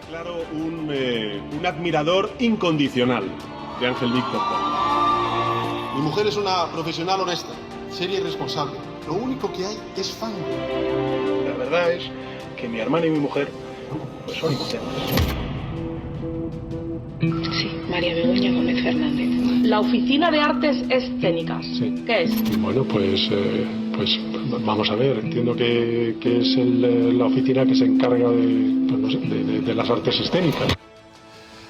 declaro un admirador incondicional de Ángel Víctor Torres. Mi mujer es una profesional honesta, seria y responsable. Lo único que hay es fango. La verdad es que mi hermana y mi mujer pues son inocentes. Sí, María Begoña Gómez Fernández. La Oficina de Artes Escénicas. Sí. ¿Qué es? Bueno, pues vamos a ver. Entiendo que es la oficina que se encarga de las artes escénicas.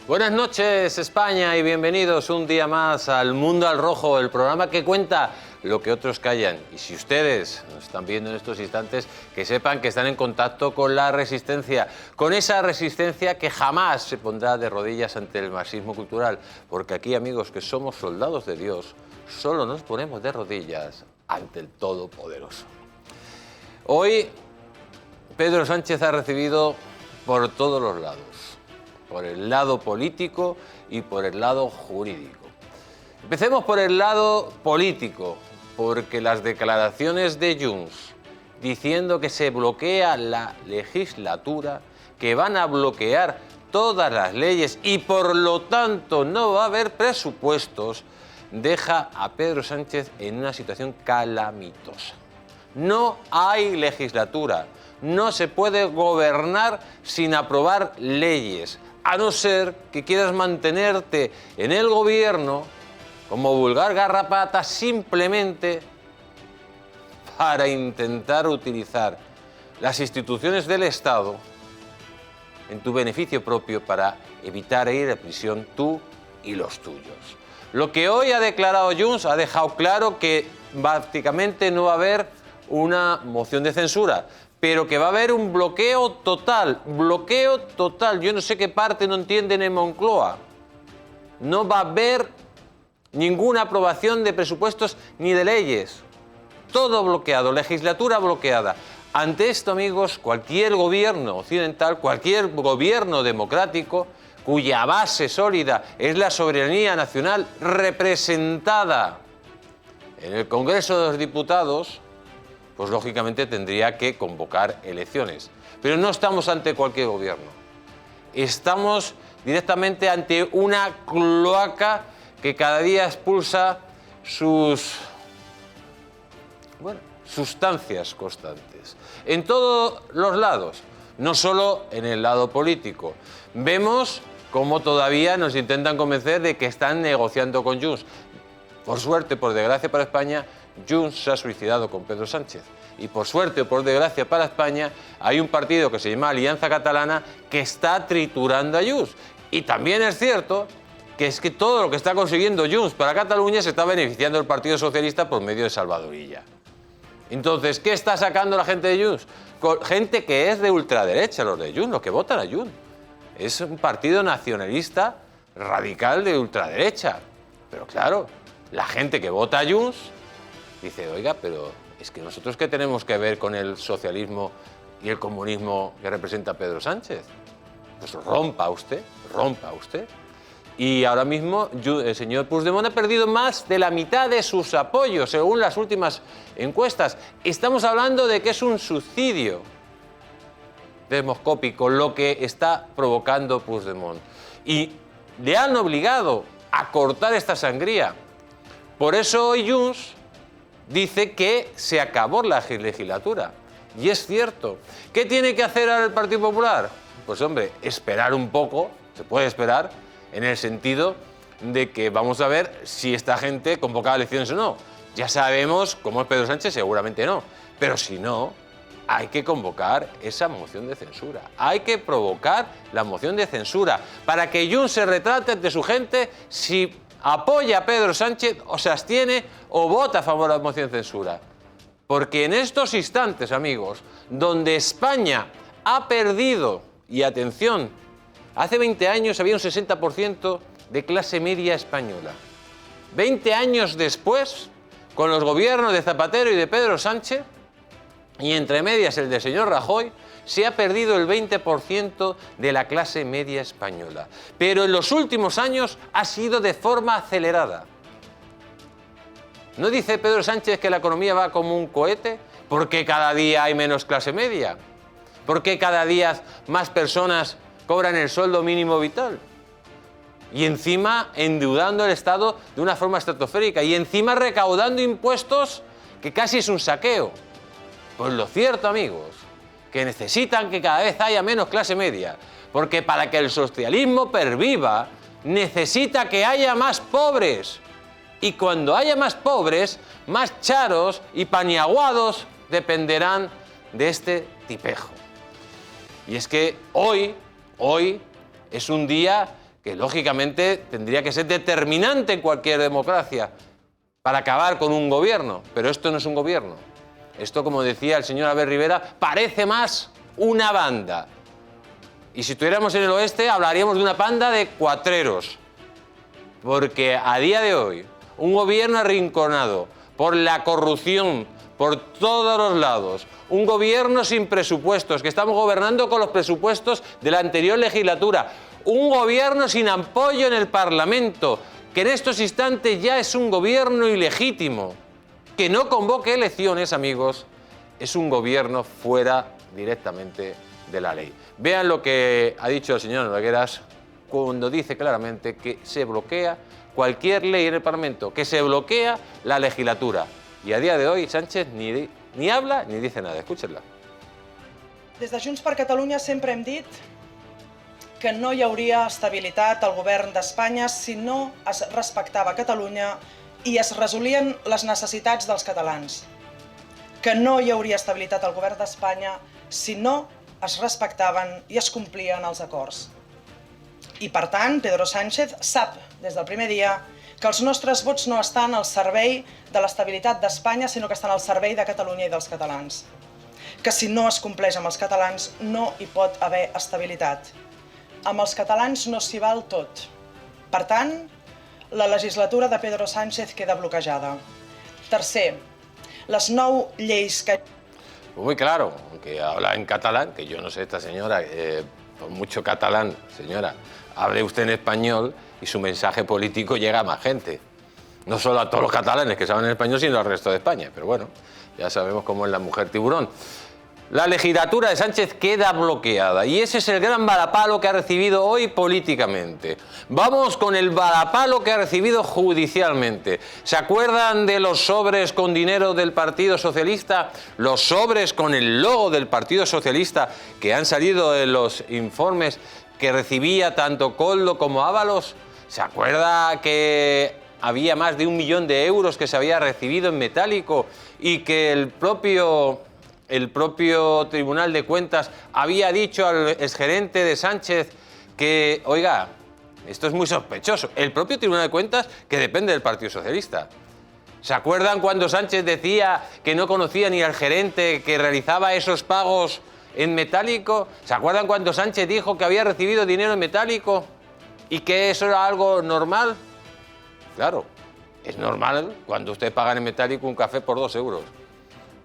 Buenas noches, España, y bienvenidos un día más al Mundo al Rojo, el programa que cuenta lo que otros callan. Y si ustedes nos están viendo en estos instantes, que sepan que están en contacto con la resistencia, con esa resistencia que jamás se pondrá de rodillas ante el marxismo cultural, porque aquí, amigos, que somos soldados de Dios, solo nos ponemos de rodillas ante el Todopoderoso. Hoy, Pedro Sánchez ha recibido por todos los lados, por el lado político y por el lado jurídico. Empecemos por el lado político, porque las declaraciones de Junts diciendo que se bloquea la legislatura, que van a bloquear todas las leyes y por lo tanto no va a haber presupuestos, deja a Pedro Sánchez en una situación calamitosa. No hay legislatura, no se puede gobernar sin aprobar leyes, a no ser que quieras mantenerte en el gobierno como vulgar garrapata simplemente para intentar utilizar las instituciones del Estado en tu beneficio propio para evitar ir a prisión tú y los tuyos. Lo que hoy ha declarado Junts ha dejado claro que prácticamente no va a haber una moción de censura, pero que va a haber un bloqueo total. Yo no sé qué parte no entienden en Moncloa. No va a haber ninguna aprobación de presupuestos ni de leyes. Todo bloqueado, legislatura bloqueada. Ante esto, amigos, cualquier gobierno occidental, cualquier gobierno democrático, cuya base sólida es la soberanía nacional representada en el Congreso de los Diputados, pues lógicamente tendría que convocar elecciones. Pero no estamos ante cualquier gobierno. Estamos directamente ante una cloaca que cada día expulsa sus sustancias constantes. En todos los lados, no solo en el lado político. Vemos cómo todavía nos intentan convencer de que están negociando con Junts. Por suerte, por desgracia para España, Junts se ha suicidado con Pedro Sánchez. Y por suerte o por desgracia para España, hay un partido que se llama Alianza Catalana que está triturando a Junts. Y también es cierto que es que todo lo que está consiguiendo Junts para Cataluña se está beneficiando el Partido Socialista por medio de Salvador Illa. Entonces, ¿qué está sacando la gente de Junts? Gente que es de ultraderecha, los de Junts, los que votan a Junts. Es un partido nacionalista radical de ultraderecha. Pero claro, la gente que vota a Junts dice, oiga, pero es que nosotros ¿qué tenemos que ver con el socialismo y el comunismo que representa Pedro Sánchez? Pues rompa usted. Y ahora mismo el señor Puigdemont ha perdido más de la mitad de sus apoyos, según las últimas encuestas. Estamos hablando de que es un suicidio demoscópico lo que está provocando Puigdemont. Y le han obligado a cortar esta sangría. Por eso hoy Junts dice que se acabó la legislatura. Y es cierto. ¿Qué tiene que hacer ahora el Partido Popular? Pues hombre, esperar un poco, se puede esperar, en el sentido de que vamos a ver si esta gente convoca elecciones o no. Ya sabemos cómo es Pedro Sánchez, seguramente no. Pero si no, hay que convocar esa moción de censura. Hay que provocar la moción de censura para que Junts se retrate ante su gente si apoya a Pedro Sánchez o se abstiene o vota a favor de la moción de censura. Porque en estos instantes, amigos, donde España ha perdido, y atención, hace 20 años había un 60% de clase media española. 20 años después, con los gobiernos de Zapatero y de Pedro Sánchez, y entre medias el del señor Rajoy, se ha perdido el 20% de la clase media española. Pero en los últimos años ha sido de forma acelerada. ¿No dice Pedro Sánchez que la economía va como un cohete? ¿Por qué cada día hay menos clase media? ¿Por qué cada día más personas cobran el sueldo mínimo vital. Y encima endeudando el Estado de una forma estratosférica. Y encima recaudando impuestos que casi es un saqueo. Pues lo cierto, amigos, que necesitan que cada vez haya menos clase media. Porque para que el socialismo perviva, necesita que haya más pobres. Y cuando haya más pobres, más charos y paniaguados dependerán de este tipejo. Y es que hoy es un día que lógicamente tendría que ser determinante en cualquier democracia para acabar con un gobierno. Pero esto no es un gobierno. Esto, como decía el señor Albert Rivera, parece más una banda. Y si estuviéramos en el oeste, hablaríamos de una banda de cuatreros. Porque a día de hoy, un gobierno arrinconado por la corrupción por todos los lados, un gobierno sin presupuestos, que estamos gobernando con los presupuestos de la anterior legislatura, un gobierno sin apoyo en el Parlamento, que en estos instantes ya es un gobierno ilegítimo, que no convoque elecciones, amigos, es un gobierno fuera directamente de la ley. Vean lo que ha dicho el señor Nogueras cuando dice claramente que se bloquea cualquier ley en el Parlamento, que se bloquea la legislatura. Y a día de hoy Sánchez ni habla ni dice nada. Escúchenla. Des de Junts per Catalunya sempre hem dit que no hi hauria estabilitat al govern d'Espanya si no es respectava Catalunya i es resolien les necessitats dels catalans. Que no hi hauria estabilitat al govern d'Espanya si no es respectaven i es complien els acords. I per tant, Pedro Sánchez sap des del primer dia que els nostres vots no estan al servei de l'estabilitat d'Espanya, sinó que estan al servei de Catalunya i dels catalans. Que si no es compleix amb els catalans no hi pot haver estabilitat. Amb els catalans no s'hi val tot. Per tant, la legislatura de Pedro Sánchez queda bloquejada. Tercer, les 9 lleis que... Muy claro, aunque habla en catalán, que yo no sé, esta señora, por mucho catalán, señora, hable usted en español y su mensaje político llega a más gente. No solo a todos los catalanes que saben español, sino al resto de España. Pero bueno, ya sabemos cómo es la mujer tiburón. La legislatura de Sánchez queda bloqueada y ese es el gran varapalo que ha recibido hoy políticamente. Vamos con el varapalo que ha recibido judicialmente. ¿Se acuerdan de los sobres con dinero del Partido Socialista? Los sobres con el logo del Partido Socialista que han salido en los informes que recibía tanto Koldo como Ábalos. ¿Se acuerda que había más de 1 millón de euros que se había recibido en metálico y que el propio Tribunal de Cuentas había dicho al exgerente de Sánchez que, oiga, esto es muy sospechoso? El propio Tribunal de Cuentas, que depende del Partido Socialista. ¿Se acuerdan cuando Sánchez decía que no conocía ni al gerente que realizaba esos pagos en metálico? ¿Se acuerdan cuando Sánchez dijo que había recibido dinero en metálico y que eso era algo normal? Claro, es normal cuando usted paga en metálico un café por 2 euros.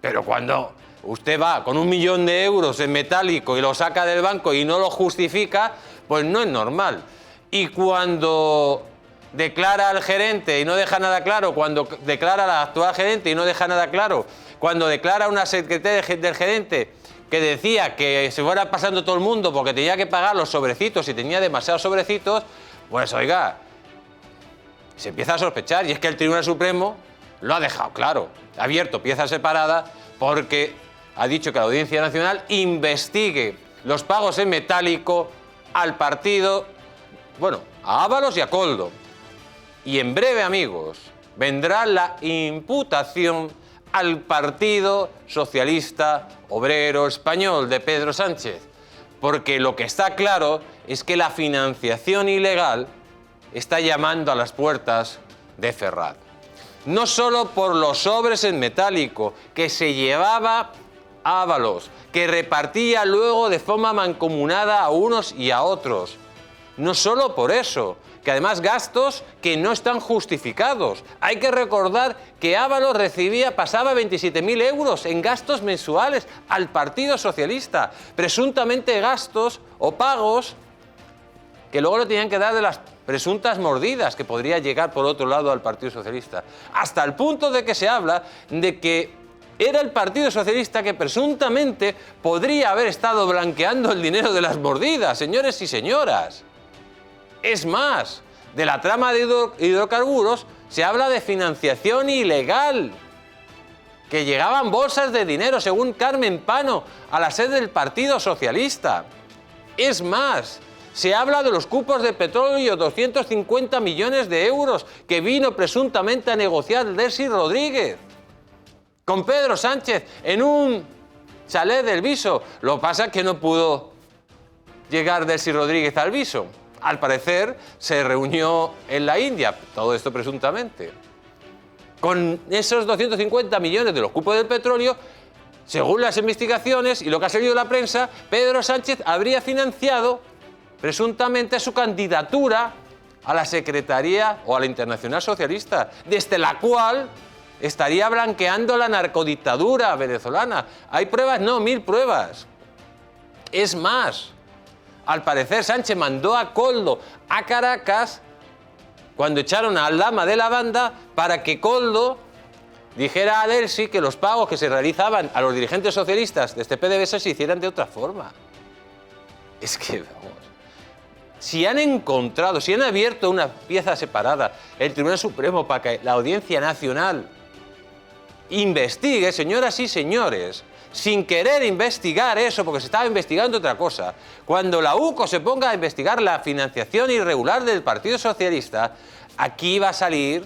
Pero cuando usted va con 1 millón de euros en metálico y lo saca del banco y no lo justifica, pues no es normal. Y cuando declara al gerente y no deja nada claro, cuando declara al actual gerente y no deja nada claro, cuando declara a una secretaria del gerente que decía que se fuera pasando todo el mundo porque tenía que pagar los sobrecitos y tenía demasiados sobrecitos, pues oiga, se empieza a sospechar. Y es que el Tribunal Supremo lo ha dejado claro, ha abierto pieza separada porque ha dicho que la Audiencia Nacional investigue los pagos en metálico al partido, bueno, a Ábalos y a Koldo. Y en breve, amigos, vendrá la imputación al Partido Socialista Obrero Español de Pedro Sánchez. Porque lo que está claro es que la financiación ilegal está llamando a las puertas de Ferraz. No solo por los sobres en metálico que se llevaba Ábalos, que repartía luego de forma mancomunada a unos y a otros. No solo por eso, que además gastos que no están justificados. Hay que recordar que Ábalos pasaba 27.000 euros en gastos mensuales al Partido Socialista, presuntamente gastos o pagos que luego lo tenían que dar de las presuntas mordidas que podría llegar por otro lado al Partido Socialista. Hasta el punto de que se habla de que era el Partido Socialista que presuntamente podría haber estado blanqueando el dinero de las mordidas, señores y señoras. Es más, de la trama de hidrocarburos se habla de financiación ilegal, que llegaban bolsas de dinero, según Carmen Pano, a la sede del Partido Socialista. Es más, se habla de los cupos de petróleo, 250 millones de euros, que vino presuntamente a negociar Delcy Rodríguez con Pedro Sánchez en un chalet del Viso. Lo que pasa es que no pudo llegar Delcy Rodríguez al Viso. Al parecer, se reunió en la India, todo esto presuntamente. Con esos 250 millones de los cupos del petróleo, según las investigaciones y lo que ha salido en la prensa, Pedro Sánchez habría financiado presuntamente su candidatura a la Secretaría o a la Internacional Socialista, desde la cual estaría blanqueando la narcodictadura venezolana. ¿Hay pruebas? No, 1000 pruebas. Es más, al parecer Sánchez mandó a Koldo a Caracas cuando echaron al lama de la banda para que Koldo dijera a Delcy que los pagos que se realizaban a los dirigentes socialistas de este PDVSA se hicieran de otra forma. Es que, vamos, si han encontrado, si han abierto una pieza separada, el Tribunal Supremo, para que la Audiencia Nacional investigue, señoras y señores, sin querer investigar eso, porque se estaba investigando otra cosa, cuando la UCO se ponga a investigar la financiación irregular del Partido Socialista, aquí va a salir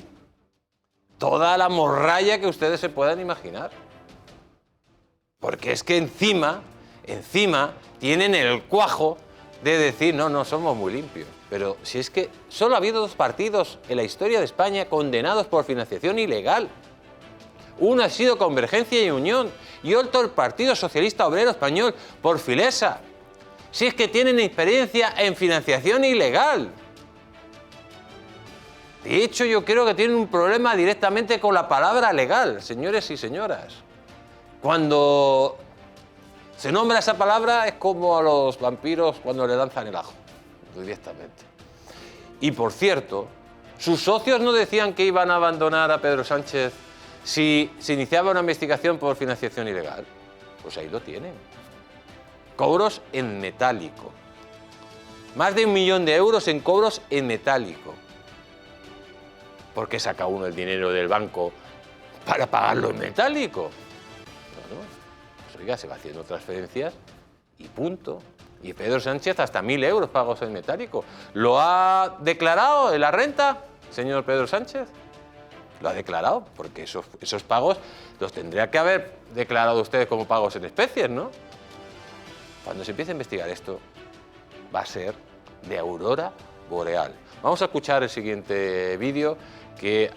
toda la morralla que ustedes se puedan imaginar. Porque es que encima tienen el cuajo de decir, no, somos muy limpios. Pero si es que solo ha habido 2 partidos en la historia de España condenados por financiación ilegal. Uno ha sido Convergencia y Unión y otro el Partido Socialista Obrero Español por Filesa. Si es que tienen experiencia en financiación ilegal. De hecho, yo creo que tienen un problema directamente con la palabra legal, señores y señoras. Cuando se nombra esa palabra es como a los vampiros cuando le lanzan el ajo, directamente. Y por cierto, sus socios no decían que iban a abandonar a Pedro Sánchez si se iniciaba una investigación por financiación ilegal. Pues ahí lo tienen. Cobros en metálico. Más de 1 millón de euros en cobros en metálico. ¿Por qué saca uno el dinero del banco para pagarlo en metálico? Bueno, pues oiga, se va haciendo transferencias y punto. Y Pedro Sánchez hasta 1.000 euros pagos en metálico. ¿Lo ha declarado en la renta, señor Pedro Sánchez? Lo ha declarado, porque esos pagos los tendría que haber declarado ustedes como pagos en especies, ¿no? Cuando se empiece a investigar esto, va a ser de aurora boreal. Vamos a escuchar el siguiente vídeo que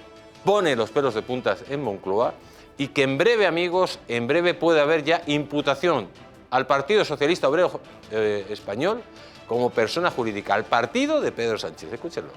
pone los pelos de puntas en Moncloa y que en breve, amigos, en breve puede haber ya imputación al Partido Socialista Obrero Español como persona jurídica, al partido de Pedro Sánchez. Escúchenlo.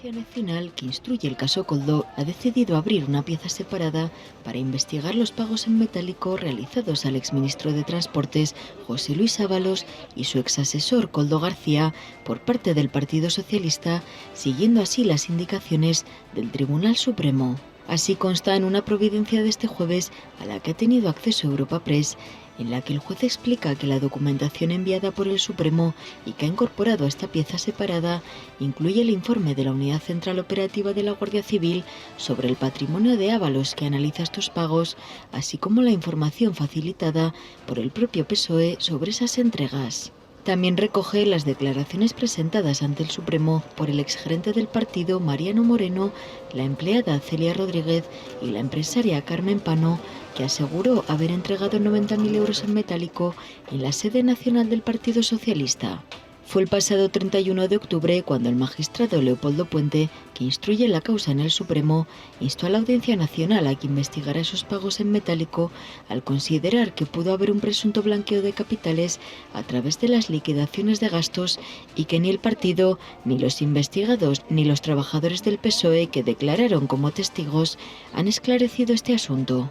La Audiencia Nacional, que instruye el caso Koldo, ha decidido abrir una pieza separada para investigar los pagos en metálico realizados al exministro de Transportes, José Luis Ábalos, y su exasesor, Koldo García, por parte del Partido Socialista, siguiendo así las indicaciones del Tribunal Supremo. Así consta en una providencia de este jueves a la que ha tenido acceso Europa Press, en la que el juez explica que la documentación enviada por el Supremo y que ha incorporado a esta pieza separada incluye el informe de la Unidad Central Operativa de la Guardia Civil sobre el patrimonio de Ábalos que analiza estos pagos, así como la información facilitada por el propio PSOE sobre esas entregas. También recoge las declaraciones presentadas ante el Supremo por el exgerente del partido, Mariano Moreno, la empleada Celia Rodríguez y la empresaria Carmen Pano, que aseguró haber entregado 90.000 euros en metálico en la sede nacional del Partido Socialista. Fue el pasado 31 de octubre cuando el magistrado Leopoldo Puente, que instruye la causa en el Supremo, instó a la Audiencia Nacional a que investigara esos pagos en metálico al considerar que pudo haber un presunto blanqueo de capitales a través de las liquidaciones de gastos y que ni el partido, ni los investigados, ni los trabajadores del PSOE que declararon como testigos han esclarecido este asunto.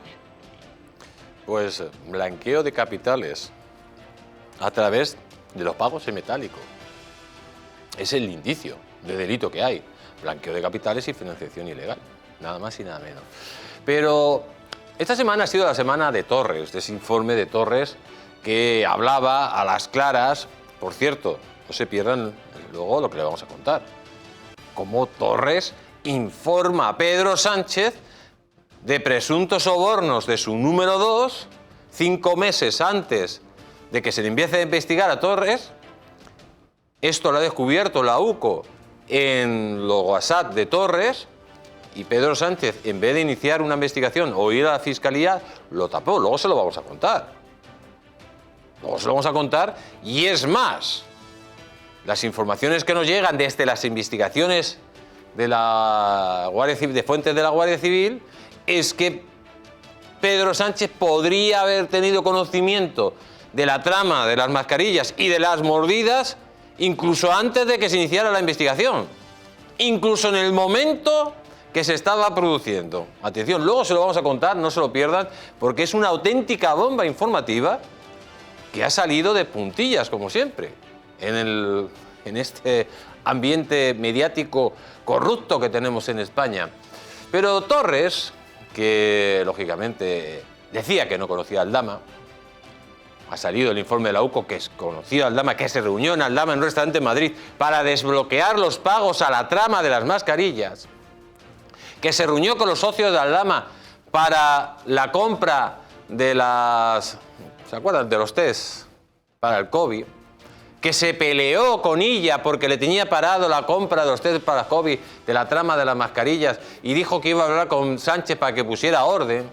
Pues blanqueo de capitales a través de los pagos en metálico. Es el indicio de delito que hay. Blanqueo de capitales y financiación ilegal. Nada más y nada menos. Pero Esta semana ha sido la semana de Torres, de ese informe de Torres que hablaba a las claras. Por cierto, no se pierdan luego lo que le vamos a contar. Cómo Torres informa a Pedro Sánchez de presuntos sobornos de su número 2, 5 meses antes de que se le empiece a investigar a Torres. Esto lo ha descubierto la UCO en los WhatsApp de Torres y Pedro Sánchez, en vez de iniciar una investigación o ir a la Fiscalía, lo tapó. Luego se lo vamos a contar. Luego se lo vamos a contar y es más. Las informaciones que nos llegan desde las investigaciones de la Guardia Civil, de fuentes de la Guardia Civil, es que Pedro Sánchez podría haber tenido conocimiento de la trama de las mascarillas y de las mordidas incluso antes de que se iniciara la investigación, incluso en el momento que se estaba produciendo. Atención, luego se lo vamos a contar, no se lo pierdan, porque es una auténtica bomba informativa que ha salido de puntillas, como siempre, en este ambiente mediático corrupto que tenemos en España. Pero Torres, que lógicamente decía que no conocía a Aldama, ha salido el informe de la UCO que es conocido a Aldama, que se reunió en Aldama en un restaurante en Madrid para desbloquear los pagos a la trama de las mascarillas, que se reunió con los socios de Aldama para la compra de las... ¿Se acuerdan? De los test para el COVID, que se peleó con ella porque le tenía parado la compra de los test para el COVID, de la trama de las mascarillas, y dijo que iba a hablar con Sánchez para que pusiera orden,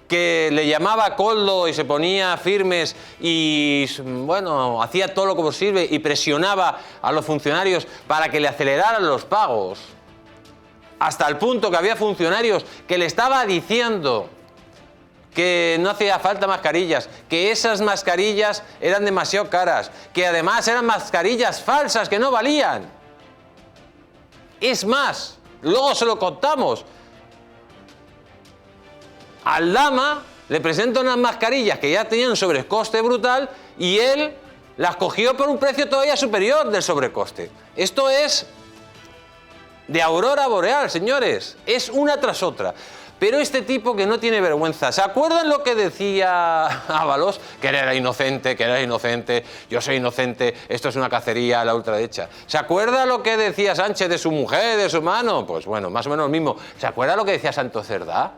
que le llamaba Coldo y se ponía firmes y, bueno, hacía todo lo posible y presionaba a los funcionarios para que le aceleraran los pagos, hasta el punto que había funcionarios que le estaba diciendo que no hacía falta mascarillas, que esas mascarillas eran demasiado caras, que además eran mascarillas falsas que no valían. Es más, luego se lo contamos. Aldama le presenta unas mascarillas que ya tenían un sobrecoste brutal y él las cogió por un precio todavía superior del sobrecoste. Esto es de aurora boreal, señores. Es una tras otra. Pero este tipo que no tiene vergüenza, ¿se acuerdan lo que decía Ábalos? Que era inocente, yo soy inocente, esto es una cacería a la ultraderecha. ¿Se acuerda lo que decía Sánchez de su mujer, de su mano? Pues bueno, más o menos lo mismo. ¿Se acuerda lo que decía Santos Cerdá?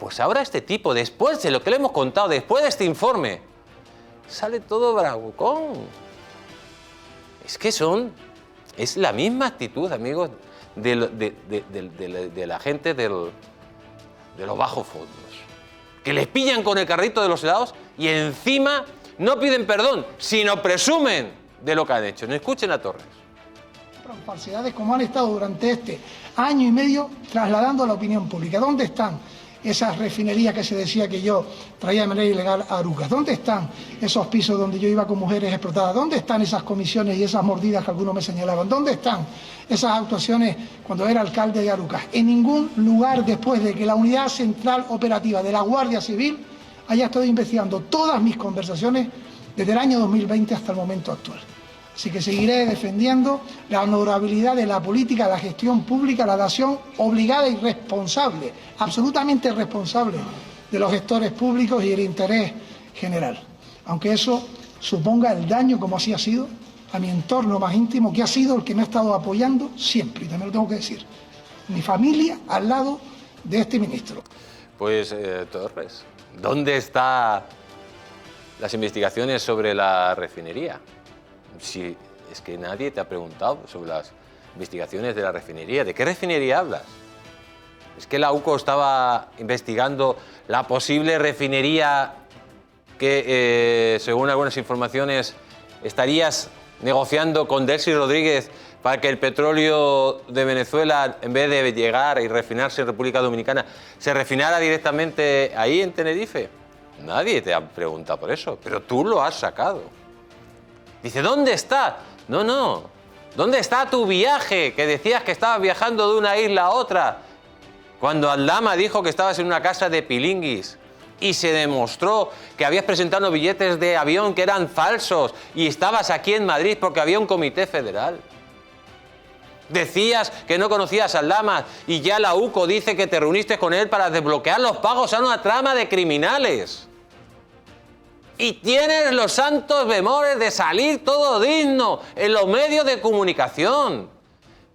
Pues ahora este tipo, después de lo que le hemos contado, después de este informe, sale todo bravucón. Es que es la misma actitud, amigos, de la gente de los bajos fondos, que les pillan con el carrito de los helados y encima no piden perdón, sino presumen de lo que han hecho. No escuchen a Torres. Falsedades como han estado durante este año y medio trasladando a la opinión pública. ¿Dónde están esas refinerías que se decía que yo traía de manera ilegal a Arucas? ¿Dónde están esos pisos donde yo iba con mujeres explotadas? ¿Dónde están esas comisiones y esas mordidas que algunos me señalaban? ¿Dónde están esas actuaciones cuando era alcalde de Arucas? En ningún lugar, después de que la Unidad Central Operativa de la Guardia Civil haya estado investigando todas mis conversaciones desde el año 2020 hasta el momento actual. Así que seguiré defendiendo la honorabilidad de la política, la gestión pública, la dación obligada y responsable, absolutamente responsable de los gestores públicos y el interés general. Aunque eso suponga el daño, como así ha sido, a mi entorno más íntimo, que ha sido el que me ha estado apoyando siempre, y también lo tengo que decir, mi familia al lado de este ministro. Pues, Torres, ¿dónde están las investigaciones sobre la refinería? Si es que nadie te ha preguntado sobre las investigaciones de la refinería. ¿De qué refinería hablas? Es que la UCO estaba investigando la posible refinería que, según algunas informaciones, estarías negociando con Delcy Rodríguez para que el petróleo de Venezuela, en vez de llegar y refinarse en República Dominicana, se refinara directamente ahí en Tenerife. Nadie te ha preguntado por eso, pero tú lo has sacado. Dice, ¿dónde está? No. ¿Dónde está tu viaje? Que decías que estabas viajando de una isla a otra. Cuando Aldama dijo que estabas en una casa de pilinguis y se demostró que habías presentado billetes de avión que eran falsos y estabas aquí en Madrid porque había un comité federal. Decías que no conocías al Lamas y ya la UCO dice que te reuniste con él para desbloquear los pagos a una trama de criminales. Y tienes los santos bemoles de salir todo digno en los medios de comunicación.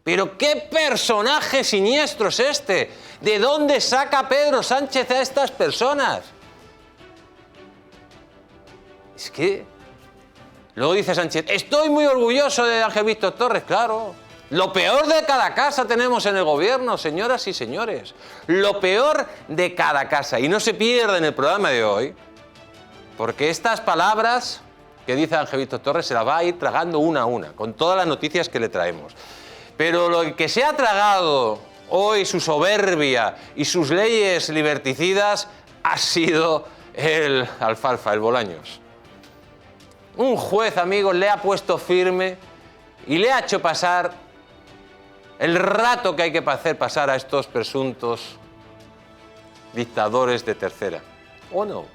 Pero qué personaje siniestro es este. ¿De dónde saca Pedro Sánchez a estas personas? Es que... Luego dice Sánchez, estoy muy orgulloso de Ángel Víctor Torres, claro. Lo peor de cada casa tenemos en el gobierno, señoras y señores. Lo peor de cada casa. Y no se pierda en el programa de hoy, porque estas palabras que dice Ángel Víctor Torres se las va a ir tragando una a una, con todas las noticias que le traemos. Pero lo que se ha tragado hoy, su soberbia y sus leyes liberticidas, ha sido el alfalfa, el Bolaños. Un juez, amigos, le ha puesto firme y le ha hecho pasar el rato que hay que hacer pasar a estos presuntos dictadores de tercera. ¿O no?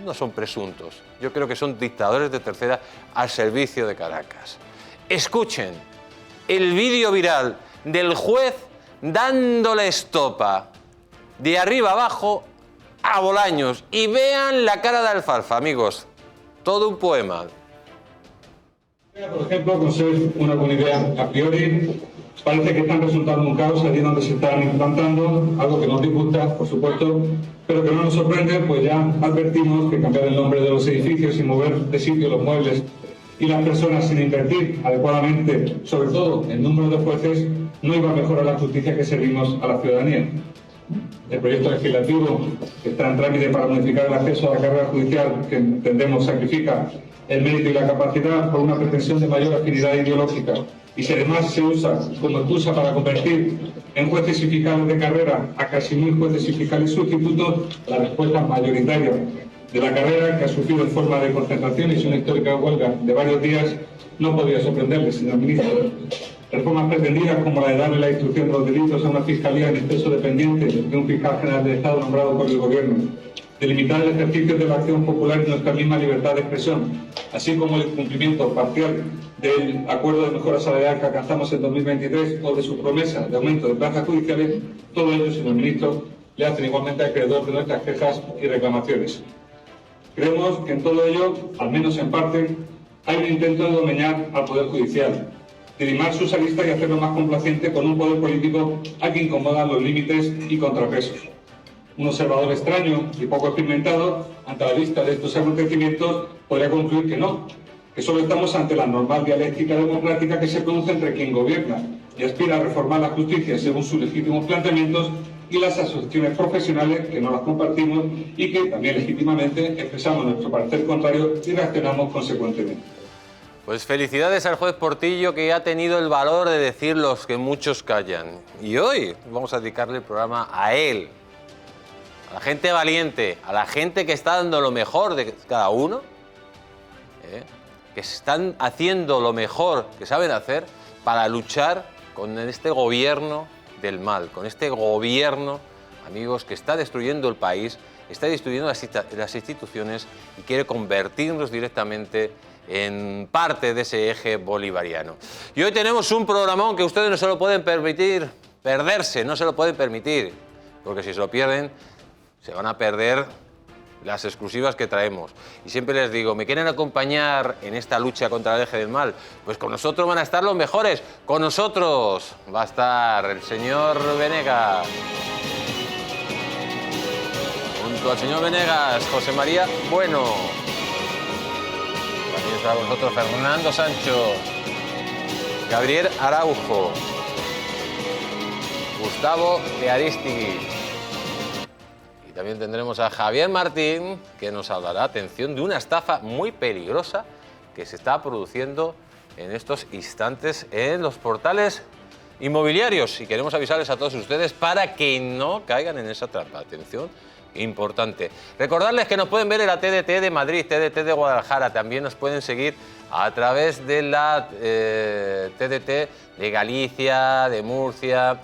No son presuntos. Yo creo que son dictadores de tercera al servicio de Caracas. Escuchen el vídeo viral del juez dándole estopa de arriba abajo a Bolaños y vean la cara de alfalfa, amigos. Todo un poema. Por ejemplo, con ser una buena idea a priori, parece que están resultando un caos allí donde se están implantando, algo que nos disgusta, por supuesto, pero que no nos sorprende, pues ya advertimos que cambiar el nombre de los edificios y mover de sitio los muebles y las personas sin invertir adecuadamente, sobre todo el número de jueces, no iba a mejorar la justicia que servimos a la ciudadanía. El proyecto legislativo que está en trámite para modificar el acceso a la carrera judicial, que entendemos sacrifica el mérito y la capacidad por una pretensión de mayor afinidad ideológica, y si además se usa como excusa para convertir en jueces y fiscales de carrera a casi 1000 jueces y fiscales sustitutos, la respuesta mayoritaria de la carrera, que ha sufrido en forma de concentración y una histórica huelga de varios días, no podría sorprenderle, señor ministro. Reformas pretendidas como la de darle la instrucción de los delitos a una fiscalía en exceso dependiente de un fiscal general de Estado nombrado por el Gobierno, de limitar el ejercicio de la acción popular y nuestra misma libertad de expresión, así como el cumplimiento parcial del acuerdo de mejora salarial que alcanzamos en 2023 o de su promesa de aumento de plazas judiciales, todo ello, señor ministro, le hacen igualmente acreedor de nuestras quejas y reclamaciones. Creemos que en todo ello, al menos en parte, hay un intento de domeñar al Poder Judicial, de limar sus aristas y hacerlo más complaciente con un poder político a que incomodan los límites y contrapesos. Un observador extraño y poco experimentado, ante la vista de estos acontecimientos, podría concluir que no, que solo estamos ante la normal dialéctica democrática que se produce entre quien gobierna y aspira a reformar la justicia según sus legítimos planteamientos y las asociaciones profesionales que no las compartimos y que también legítimamente expresamos nuestro parecer contrario y reaccionamos consecuentemente. Pues felicidades al juez Portillo, que ha tenido el valor de decir los que muchos callan. Y hoy vamos a dedicarle el programa a él, a la gente valiente, a la gente que está dando lo mejor de cada uno, que están haciendo lo mejor que saben hacer para luchar con este gobierno del mal, con este gobierno, amigos, que está destruyendo el país, está destruyendo las instituciones y quiere convertirnos directamente en parte de ese eje bolivariano. Y hoy tenemos un programón que ustedes no se lo pueden permitir perderse, no se lo pueden permitir, porque si se lo pierden, se van a perder las exclusivas que traemos. Y siempre les digo, ¿me quieren acompañar en esta lucha contra el eje del mal? Pues con nosotros van a estar los mejores. Con nosotros va a estar el señor Venegas. Junto al señor Venegas, José María Bueno. También está con nosotros Fernando Sancho, Gabriel Araujo, Gustavo de Aristigui. Y también tendremos a Javier Martín, que nos hablará, atención, de una estafa muy peligrosa que se está produciendo en estos instantes en los portales inmobiliarios. Y queremos avisarles a todos ustedes para que no caigan en esa trampa. Atención, importante. Recordarles que nos pueden ver en la TDT de Madrid, TDT de Guadalajara. También nos pueden seguir a través de la TDT de Galicia, de Murcia,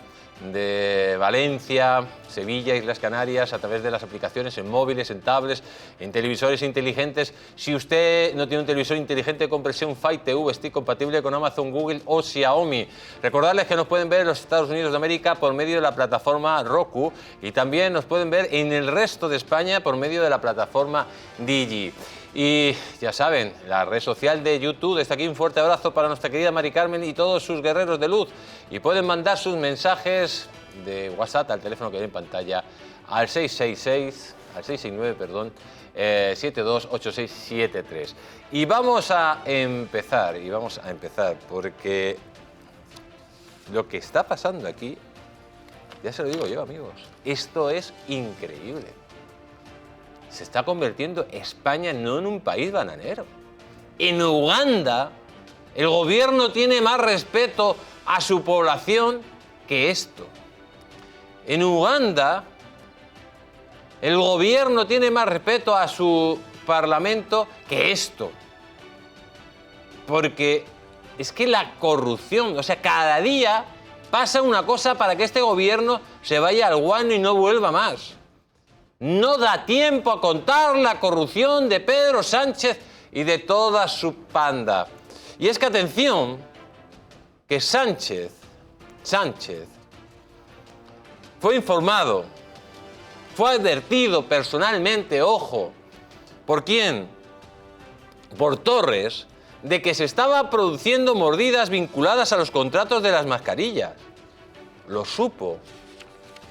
de Valencia, Sevilla, Islas Canarias, a través de las aplicaciones en móviles, en tablets, en televisores inteligentes. Si usted no tiene un televisor inteligente, cómprese un Fire TV Stick compatible con Amazon, Google o Xiaomi. Recordarles que nos pueden ver en los Estados Unidos de América por medio de la plataforma Roku y también nos pueden ver en el resto de España por medio de la plataforma Digi. Y ya saben, la red social de YouTube. Desde aquí un fuerte abrazo para nuestra querida Mari Carmen y todos sus guerreros de luz. Y pueden mandar sus mensajes de WhatsApp al teléfono que ven en pantalla al 728673. Y vamos a empezar, porque lo que está pasando aquí, ya se lo digo yo, amigos, esto es increíble. Se está convirtiendo España no en un país bananero. En Uganda, el gobierno tiene más respeto a su población que esto. En Uganda, el gobierno tiene más respeto a su parlamento que esto. Porque es que la corrupción, o sea, cada día pasa una cosa para que este gobierno se vaya al guano y no vuelva más. No da tiempo a contar la corrupción de Pedro Sánchez y de toda su panda. Y es que atención, que Sánchez fue informado, fue advertido personalmente, ojo, ¿por quién? Por Torres, de que se estaba produciendo mordidas vinculadas a los contratos de las mascarillas. Lo supo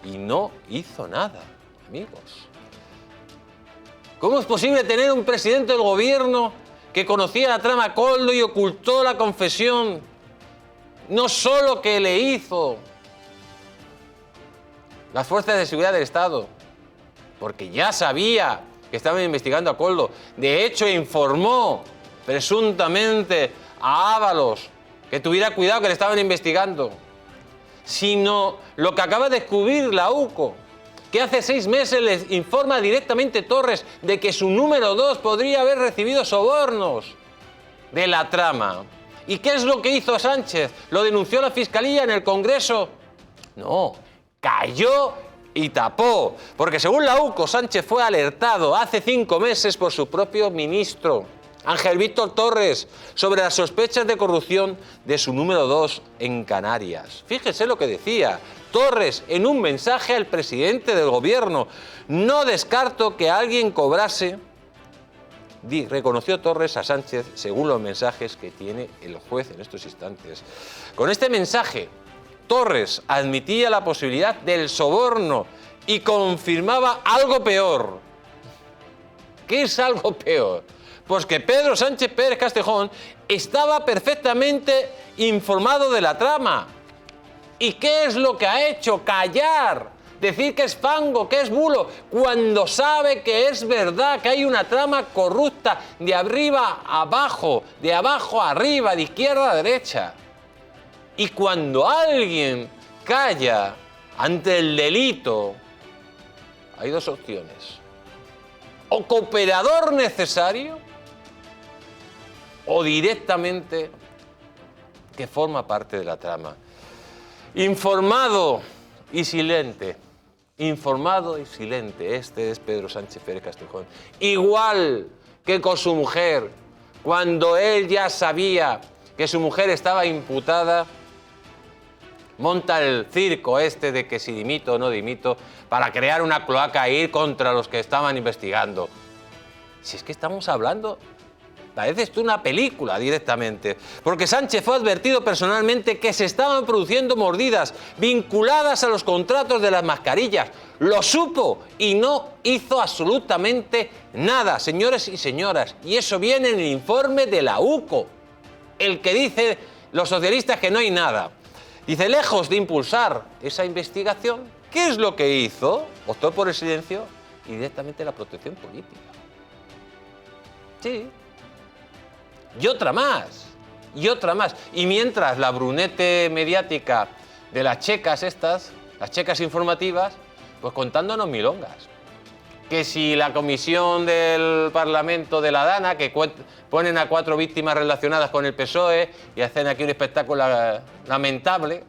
y no hizo nada. Amigos, ¿cómo es posible tener un presidente del gobierno que conocía la trama Koldo y ocultó la confesión? No solo que le hizo las fuerzas de seguridad del Estado, porque ya sabía que estaban investigando a Koldo. De hecho, informó presuntamente a Ábalos que tuviera cuidado, que le estaban investigando. Sino lo que acaba de descubrir la UCO, que hace 6 meses les informa directamente Torres de que su número 2 podría haber recibido sobornos de la trama. ¿Y qué es lo que hizo Sánchez? ¿Lo denunció la Fiscalía en el Congreso? No, cayó y tapó, porque según la UCO, Sánchez fue alertado hace 5 meses por su propio ministro, Ángel Víctor Torres, sobre las sospechas de corrupción de su número 2 en Canarias. Fíjese lo que decía Torres en un mensaje al presidente del gobierno: no descarto que alguien cobrase. Reconoció Torres a Sánchez según los mensajes que tiene el juez en estos instantes. Con este mensaje, Torres admitía la posibilidad del soborno y confirmaba algo peor. ¿Qué es algo peor? Pues que Pedro Sánchez Pérez Castejón estaba perfectamente informado de la trama. ¿Y qué es lo que ha hecho? Callar, decir que es fango, que es bulo, cuando sabe que es verdad, que hay una trama corrupta de arriba a abajo, de abajo a arriba, de izquierda a derecha. Y cuando alguien calla ante el delito, hay 2 opciones: o cooperador necesario, o directamente que forma parte de la trama. Informado y silente, este es Pedro Sánchez Pérez Castejón. Igual que con su mujer, cuando él ya sabía que su mujer estaba imputada, monta el circo este de que si dimito o no dimito para crear una cloaca e ir contra los que estaban investigando. Si es que estamos hablando, parece esto una película directamente, porque Sánchez fue advertido personalmente que se estaban produciendo mordidas vinculadas a los contratos de las mascarillas. Lo supo y no hizo absolutamente nada, señores y señoras. Y eso viene en el informe de la UCO, el que dice los socialistas que no hay nada. Dice, lejos de impulsar esa investigación, ¿qué es lo que hizo? Optó por el silencio y directamente la protección política. Sí. Y otra más. Y mientras la brunete mediática de las checas estas, las checas informativas, pues contándonos milongas. Que si la comisión del Parlamento de la Dana, que ponen a 4 víctimas relacionadas con el PSOE y hacen aquí un espectáculo lamentable,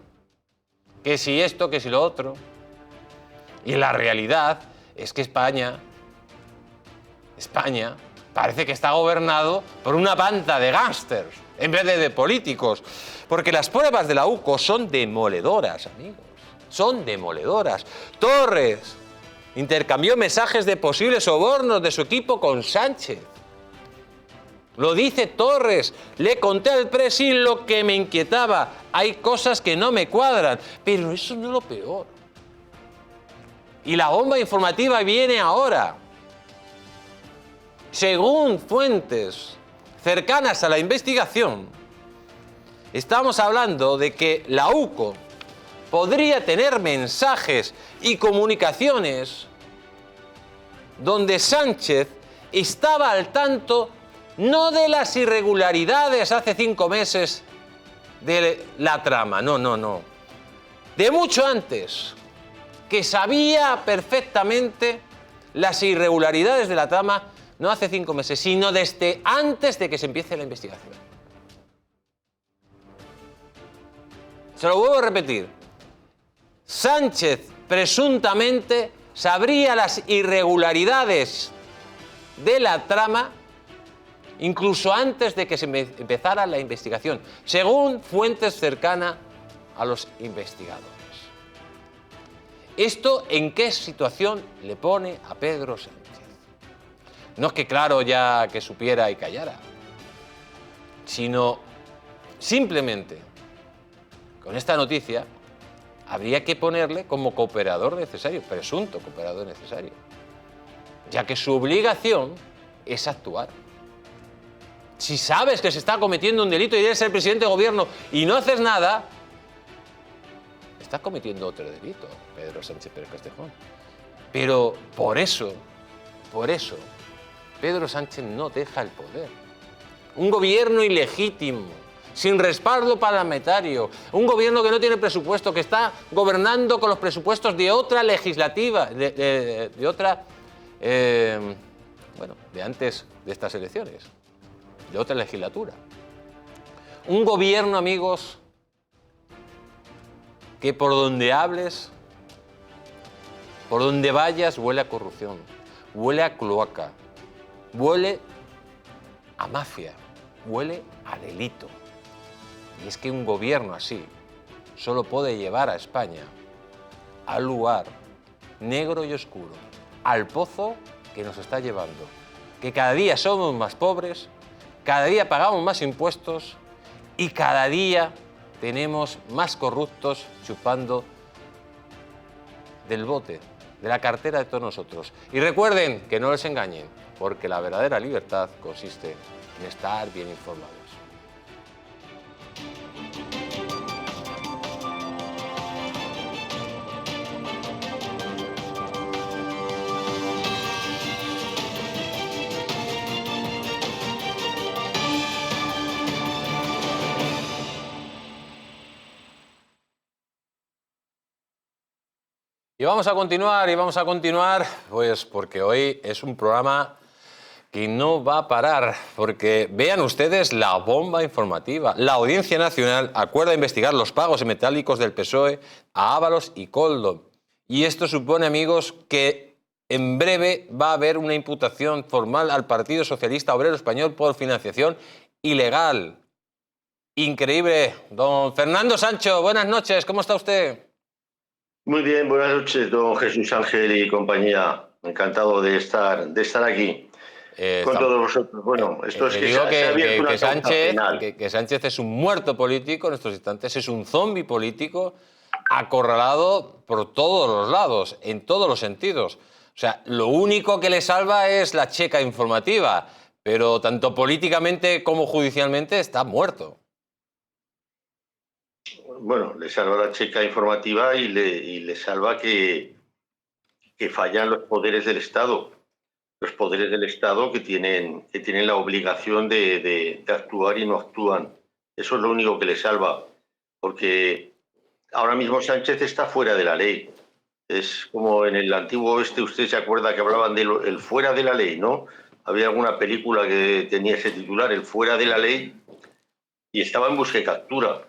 que si esto, que si lo otro. Y la realidad es que España parece que está gobernado por una banda de gángsters en vez de políticos. Porque las pruebas de la UCO son demoledoras, amigos. Son demoledoras. Torres intercambió mensajes de posibles sobornos de su equipo con Sánchez. Lo dice Torres. Le conté al Presi lo que me inquietaba. Hay cosas que no me cuadran. Pero eso no es lo peor. Y la bomba informativa viene ahora. Según fuentes cercanas a la investigación, estamos hablando de que la UCO podría tener mensajes y comunicaciones donde Sánchez estaba al tanto no de las irregularidades hace 5 meses de la trama, no. De mucho antes, que sabía perfectamente las irregularidades de la trama, no hace 5 meses, sino desde antes de que se empiece la investigación. Se lo vuelvo a repetir. Sánchez presuntamente sabría las irregularidades de la trama incluso antes de que se empezara la investigación, según fuentes cercanas a los investigadores. ¿Esto en qué situación le pone a Pedro Sánchez? No es que claro ya que supiera y callara, sino simplemente con esta noticia habría que ponerle como cooperador necesario, presunto cooperador necesario, ya que su obligación es actuar. Si sabes que se está cometiendo un delito y eres el presidente de gobierno y no haces nada, estás cometiendo otro delito, Pedro Sánchez Pérez Castejón. Pero por eso, Pedro Sánchez no deja el poder. Un gobierno ilegítimo, sin respaldo parlamentario, un gobierno que no tiene presupuesto, que está gobernando con los presupuestos de otra legislativa, de antes de estas elecciones, de otra legislatura. Un gobierno, amigos, que por donde hables, por donde vayas, huele a corrupción, huele a cloaca, huele a mafia, huele a delito. Y es que un gobierno así solo puede llevar a España al lugar negro y oscuro, al pozo que nos está llevando. Que cada día somos más pobres, cada día pagamos más impuestos y cada día tenemos más corruptos chupando del bote, de la cartera de todos nosotros. Y recuerden que no les engañen, porque la verdadera libertad consiste en estar bien informados. Y vamos a continuar, pues porque hoy es un programa que no va a parar, porque vean ustedes la bomba informativa. La Audiencia Nacional acuerda investigar los pagos en metálicos del PSOE a Ábalos y Koldo. Y esto supone, amigos, que en breve va a haber una imputación formal al Partido Socialista Obrero Español por financiación ilegal. Increíble. Don Fernando Sancho, buenas noches, ¿cómo está usted? Muy bien, buenas noches, don Jesús Ángel y compañía. Encantado de estar aquí con todos vosotros. Bueno, esto es que Sánchez es un muerto político en estos instantes, es un zombi político acorralado por todos los lados, en todos los sentidos. O sea, lo único que le salva es la checa informativa, pero tanto políticamente como judicialmente está muerto. Bueno, le salva la checa informativa y le salva que fallan los poderes del Estado. Los poderes del Estado que tienen la obligación de actuar y no actúan. Eso es lo único que le salva. Porque ahora mismo Sánchez está fuera de la ley. Es como en el antiguo oeste, usted se acuerda que hablaban del fuera de la ley, ¿no? Había alguna película que tenía ese titular, el fuera de la ley, y estaba en busca y captura.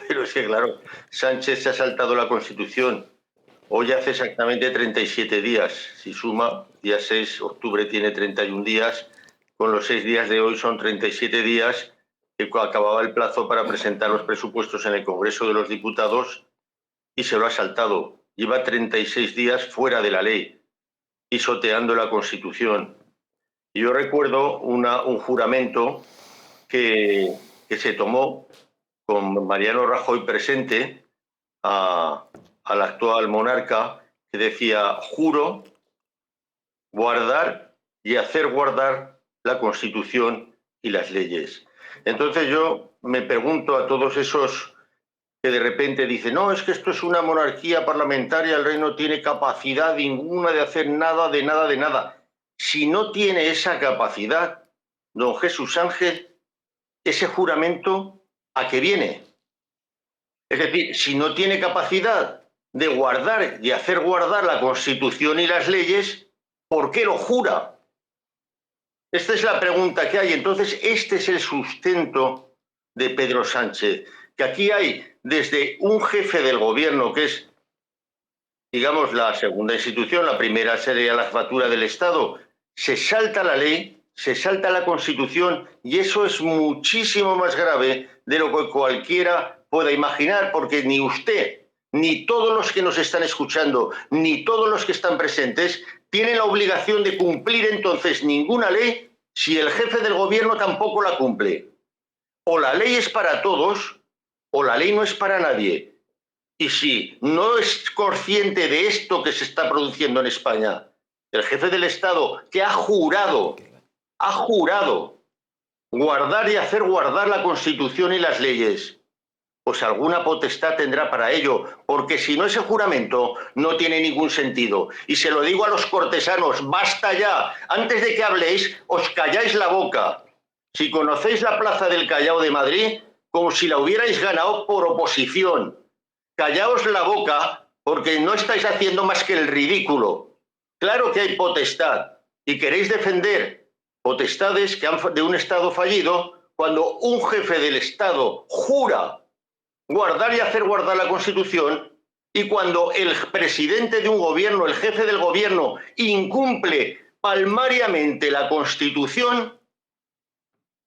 Pero es que, claro, Sánchez se ha saltado la Constitución. Hoy hace exactamente 37 días. Si suma, día 6 de octubre tiene 31 días. Con los 6 días de hoy son 37 días que acababa el plazo para presentar los presupuestos en el Congreso de los Diputados y se lo ha saltado. Lleva 36 días fuera de la ley, pisoteando la Constitución. Y yo recuerdo un juramento que se tomó con Mariano Rajoy presente al actual monarca, que decía: juro guardar y hacer guardar la Constitución y las leyes. Entonces yo me pregunto a todos esos que de repente dicen: no, es que esto es una monarquía parlamentaria, el rey no tiene capacidad ninguna de hacer nada, de nada, de nada. Si no tiene esa capacidad, don Jesús Ángel, ese juramento, ¿a qué viene? Es decir, si no tiene capacidad de guardar y hacer guardar la Constitución y las leyes, ¿por qué lo jura? Esta es la pregunta que hay. Entonces, este es el sustento de Pedro Sánchez, que aquí hay desde un jefe del gobierno, que es, digamos, la segunda institución, la primera sería la jefatura del Estado, se salta la ley, se salta la Constitución, y eso es muchísimo más grave de lo que cualquiera pueda imaginar, porque ni usted, ni todos los que nos están escuchando, ni todos los que están presentes, tienen la obligación de cumplir entonces ninguna ley si el jefe del gobierno tampoco la cumple. O la ley es para todos, o la ley no es para nadie. Y si no es consciente de esto que se está produciendo en España, el jefe del Estado, que ha jurado guardar y hacer guardar la Constitución y las leyes, pues alguna potestad tendrá para ello, porque si no, ese juramento no tiene ningún sentido. Y se lo digo a los cortesanos: basta ya, antes de que habléis, os calláis la boca. Si conocéis la Plaza del Callao de Madrid, como si la hubierais ganado por oposición. Callaos la boca, porque no estáis haciendo más que el ridículo. Claro que hay potestad, y queréis defender potestades de un Estado fallido, cuando un jefe del Estado jura guardar y hacer guardar la Constitución, y cuando el presidente de un gobierno, el jefe del gobierno, incumple palmariamente la Constitución,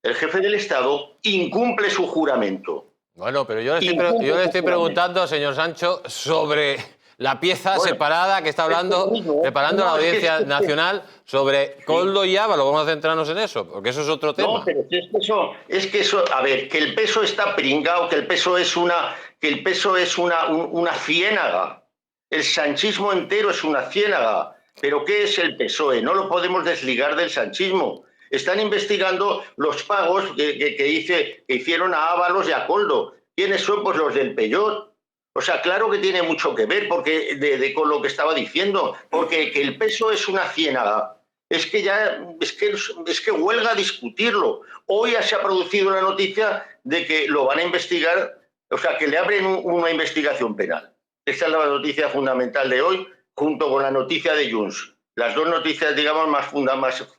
el jefe del Estado incumple su juramento. Bueno, pero yo le estoy preguntando, señor Sancho, sobre la pieza separada que está hablando, preparando la Audiencia Nacional sobre Koldo y Ábalos. Vamos a centrarnos en eso, porque eso es otro tema. No, pero es que eso, a ver, que el peso está pringado, que el peso es una ciénaga. El sanchismo entero es una ciénaga. ¿Pero qué es el PSOE? No lo podemos desligar del sanchismo. Están investigando los pagos que hicieron a Ábalos y a Koldo. ¿Quiénes son? Pues los del Peyot. O sea, claro que tiene mucho que ver con lo que estaba diciendo, porque que el peso es una ciénaga. Es que huelga discutirlo. Hoy ya se ha producido una noticia de que lo van a investigar, o sea, que le abren una investigación penal. Esta es la noticia fundamental de hoy, junto con la noticia de Junts. Las dos noticias, digamos, más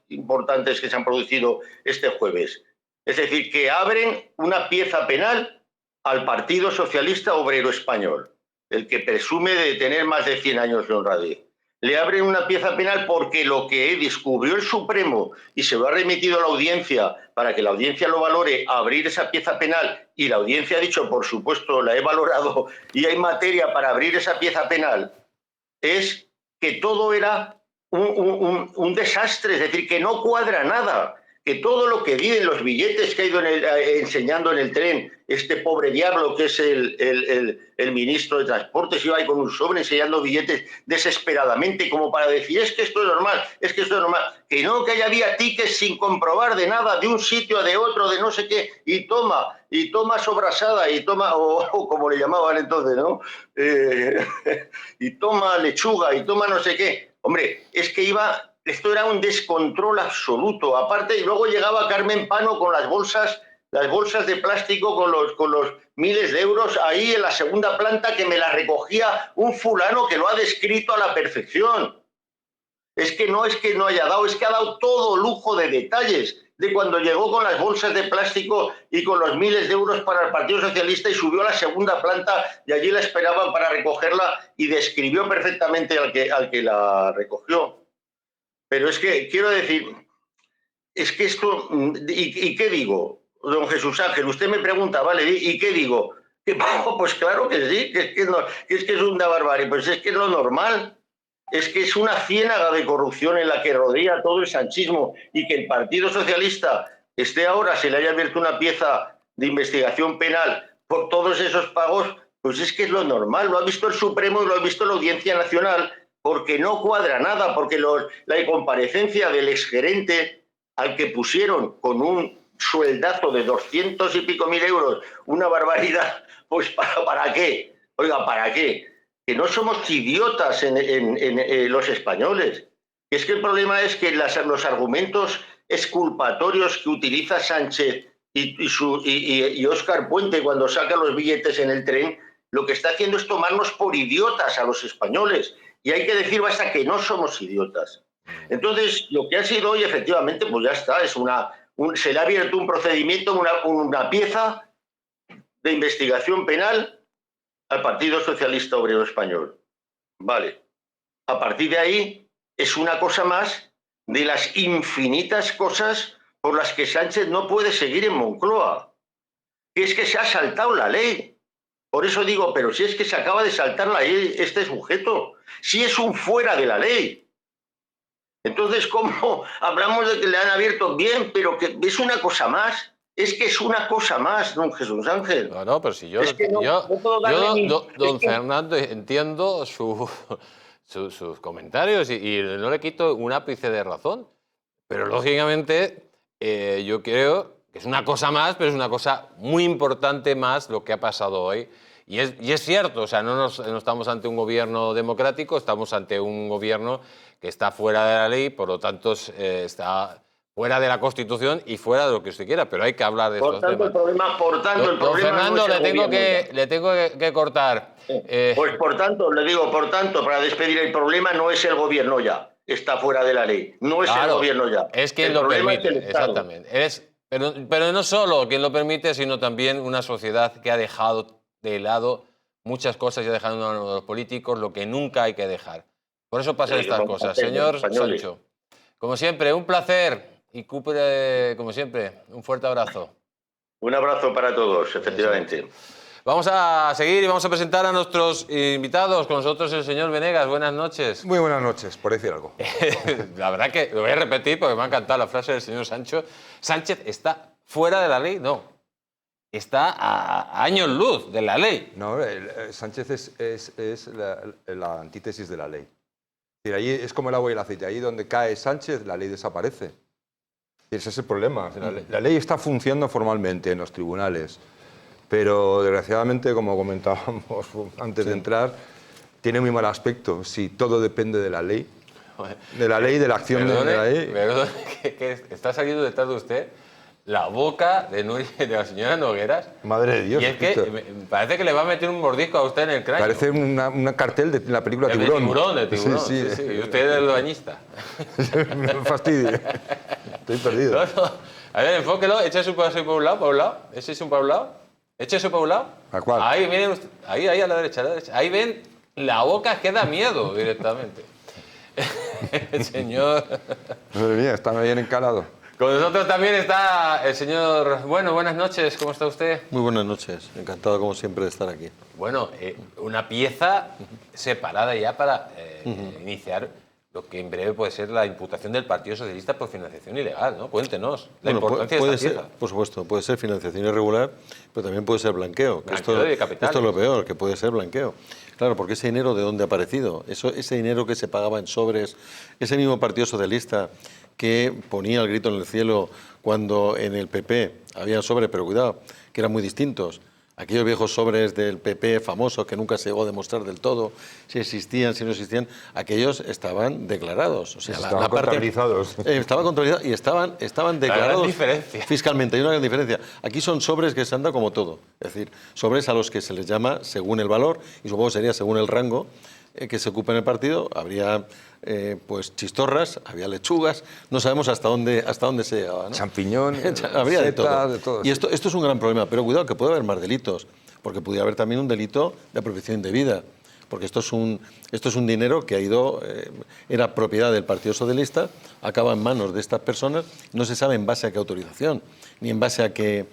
importantes que se han producido este jueves. Es decir, que abren una pieza penal al Partido Socialista Obrero Español, el que presume de tener más de 100 años de honradez. Le abren una pieza penal porque lo que descubrió el Supremo y se lo ha remitido a la audiencia para que la audiencia lo valore, abrir esa pieza penal, y la audiencia ha dicho, por supuesto, la he valorado y hay materia para abrir esa pieza penal, es que todo era un desastre, es decir, que no cuadra nada, que todo lo que di en los billetes que ha ido enseñando en el tren este pobre diablo que es el ministro de Transportes, iba ahí con un sobre enseñando billetes desesperadamente como para decir: es que esto es normal, es que esto es normal, que no, que ya había tickets sin comprobar de nada, de un sitio a de otro, de no sé qué, y toma sobrasada, y toma, o como le llamaban entonces, ¿no? Y toma lechuga, y toma no sé qué. Hombre, es que esto era un descontrol absoluto. Aparte, y luego llegaba Carmen Pano con las bolsas de plástico con los miles de euros ahí en la segunda planta, que me la recogía un fulano que lo ha descrito a la perfección. Es que no haya dado, es que ha dado todo lujo de detalles de cuando llegó con las bolsas de plástico y con los miles de euros para el Partido Socialista y subió a la segunda planta y allí la esperaban para recogerla y describió perfectamente al que la recogió. Pero es que, quiero decir, es que esto... ¿Y qué digo, don Jesús Ángel? Usted me pregunta, vale, ¿y qué digo? Pues claro que sí, que es una barbarie, pues es que es lo normal. Es que es una ciénaga de corrupción en la que rodea todo el sanchismo y que el Partido Socialista esté ahora, se le haya abierto una pieza de investigación penal por todos esos pagos, pues es que es lo normal. Lo ha visto el Supremo y lo ha visto la Audiencia Nacional, porque no cuadra nada, porque la comparecencia del exgerente al que pusieron con un sueldazo de 200 y pico mil euros, una barbaridad, pues ¿para qué? Oiga, ¿para qué? Que no somos idiotas en los españoles. Es que el problema es que los argumentos exculpatorios que utiliza Sánchez y Óscar Puente cuando saca los billetes en el tren, lo que está haciendo es tomarnos por idiotas a los españoles. Y hay que decir basta que no somos idiotas. Entonces, lo que ha sido hoy, efectivamente, pues ya está, se le ha abierto un procedimiento, una pieza de investigación penal al Partido Socialista Obrero Español. Vale. A partir de ahí es una cosa más de las infinitas cosas por las que Sánchez no puede seguir en Moncloa. Que es que se ha saltado la ley. Por eso digo, pero si es que se acaba de saltar la ley este sujeto, si es un fuera de la ley. Entonces, ¿cómo hablamos de que le han abierto bien, pero que es una cosa más? Es que es una cosa más, don Jesús Ángel. No, pero si yo, don Fernando, entiendo sus comentarios y no le quito un ápice de razón. Pero, lógicamente, yo creo que es una cosa más, pero es una cosa muy importante más lo que ha pasado hoy. Y es cierto, o sea, no estamos ante un gobierno democrático, estamos ante un gobierno que está fuera de la ley, por lo tanto está fuera de la Constitución y fuera de lo que usted quiera, pero hay que hablar de estos temas. El problema don Fernando, no es le tengo que cortar. Pues por tanto, para despedir, el problema no es el gobierno ya, está fuera de la ley, no es el gobierno ya. Es quien lo permite, exactamente. Pero no solo quien lo permite, sino también una sociedad que ha dejado de lado muchas cosas y ha dejado a los políticos lo que nunca hay que dejar. Por eso pasan estas cosas. Señor Sancho, como siempre, un placer y como siempre, un fuerte abrazo. Un abrazo para todos, efectivamente. Vamos a seguir y vamos a presentar a nuestros invitados. Con nosotros el señor Venegas. Buenas noches. Muy buenas noches, por decir algo. La verdad que lo voy a repetir porque me ha encantado la frase del señor Sancho. ¿Sánchez está fuera de la ley? No. Está a años luz de la ley. No, Sánchez es la antítesis de la ley. Es decir, ahí es como el agua y el aceite. Ahí donde cae Sánchez, la ley desaparece. Y ese es el problema. La ley está funcionando formalmente en los tribunales, pero desgraciadamente, como comentábamos antes de entrar, tiene muy mal aspecto. Si todo depende de la ley, de la acción de la ley. Perdone, que está saliendo detrás de usted la boca de la señora Nogueras. Madre de Dios. Y es que parece que le va a meter un mordisco a usted en el cráneo. Parece un cartel de la película Tiburón. De Tiburón. Sí. Y usted es el bañista. Me fastidia. Estoy perdido. No. A ver, enfóquelo, eche su paso por un lado, Eche su para un lado. Eche su para un lado. ¿A cuál? Ahí, miren, ahí a la derecha, Ahí ven, la boca que da miedo directamente. Señor. Madre mía, está bien encalado. Con nosotros también está el señor... Bueno, buenas noches, ¿cómo está usted? Muy buenas noches, encantado como siempre de estar aquí. Bueno, una pieza separada ya para iniciar lo que en breve puede ser la imputación del Partido Socialista por financiación ilegal, ¿no? Cuéntenos la importancia de esta pieza. Por supuesto, puede ser financiación irregular, pero también puede ser blanqueo. Blanqueo de capitales. Esto es lo peor, que puede ser blanqueo. Claro, porque ese dinero, ¿de dónde ha aparecido? Ese dinero que se pagaba en sobres, ese mismo Partido Socialista que ponía el grito en el cielo cuando en el PP había sobres, pero cuidado, que eran muy distintos. Aquellos viejos sobres del PP famosos que nunca se llegó a demostrar del todo si existían, si no existían, aquellos estaban declarados. O sea, estaban contabilizados. Estaban contabilizados y estaban declarados fiscalmente. Hay una gran diferencia. Aquí son sobres que se han dado como todo. Es decir, sobres a los que se les llama según el valor, y supongo que sería según el rango, que se ocupen el partido, habría pues chistorras, había lechugas, no sabemos hasta dónde se llegaba, ¿no? Champiñón, habría de setas, todo. Y esto es un gran problema, pero cuidado que puede haber más delitos, porque pudiera haber también un delito de apropiación indebida, porque esto es un dinero que ha ido, era propiedad del Partido Socialista, acaba en manos de estas personas, no se sabe en base a qué autorización, ni en base a qué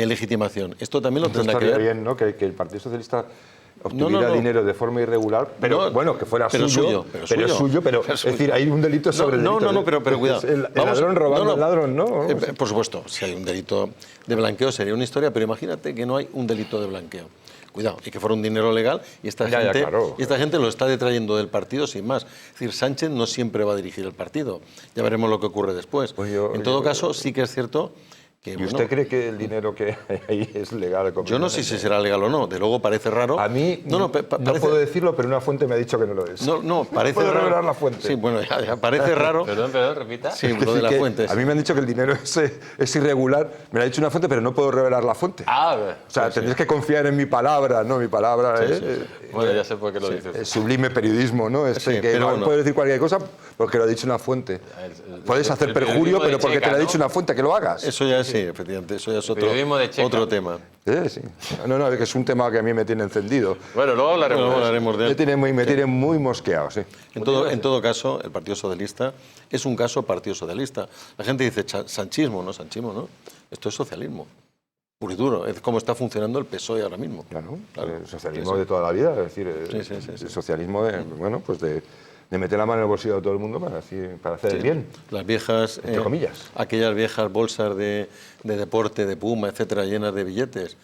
legitimación. Esto también lo tendrá que ver. Bien, ¿no? Que el Partido Socialista obtuviera dinero de forma irregular, pero bueno, que fuera suyo, pero es decir, hay un delito sobre el delito. No, pero cuidado. El ladrón robando al ladrón, ¿no? Por supuesto, si hay un delito de blanqueo sería una historia, pero imagínate que no hay un delito de blanqueo. Cuidado, y que fuera un dinero legal y esta gente lo está detrayendo del partido sin más. Es decir, Sánchez no siempre va a dirigir el partido. Ya veremos lo que ocurre después. En todo caso, sí que es cierto que... ¿Y usted cree que el dinero que hay ahí es legal? Yo no sé si será legal o no. De luego parece raro. A mí no puedo decirlo, pero una fuente me ha dicho que no lo es. No, parece ¿Puedo raro. revelar la fuente? Sí, bueno, ya parece raro. Perdón, repita. Sí, lo de la fuente. A mí me han dicho que el dinero es irregular. Me lo ha dicho una fuente, pero no puedo revelar la fuente. O sea, tendréis que confiar en mi palabra, ¿no? Mi palabra es... Bueno, ya sé por qué lo dices. Sublime periodismo, ¿no? Que no puedes decir cualquier cosa porque lo ha dicho una fuente. Puedes hacer perjurio, pero porque te lo ha dicho una fuente, que lo hagas. Eso ya sí, efectivamente. Eso ya es otro tema. Sí. No, que es un tema que a mí me tiene encendido. Bueno, luego hablaremos de él. Me tiene muy mosqueado, sí. En todo caso, el Partido Socialista es un caso Partido Socialista. La gente dice sanchismo, no, esto es socialismo. Puro y duro, es como está funcionando el PSOE ahora mismo. Claro. El socialismo de toda la vida, es decir, el socialismo de meter la mano en el bolsillo de todo el mundo para hacer el bien. Las viejas, entre comillas. Aquellas viejas bolsas de deporte, de Puma, etcétera, llenas de billetes.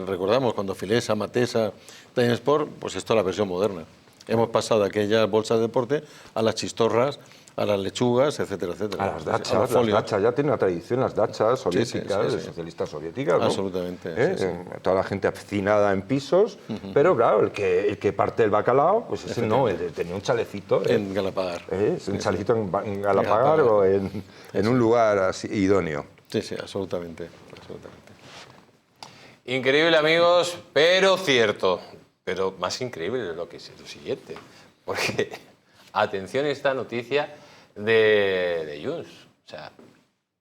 Recordamos cuando Filesa, Matesa, Time Sport, pues esto es la versión moderna. Hemos pasado de aquellas bolsas de deporte a las chistorras, a las lechugas, etcétera, etcétera. A las dachas, ya tiene una tradición, las dachas soviéticas, socialistas soviéticas, ¿no? Absolutamente. Toda la gente hacinada en pisos, pero claro, el que parte el bacalao, pues ese no, tenía un chalecito. En Galapagar. Un chalecito en Galapagar o en un lugar así idóneo. Sí, absolutamente. Increíble, amigos, pero cierto. Pero más increíble es lo siguiente. Porque, atención a esta noticia de Junts. O sea,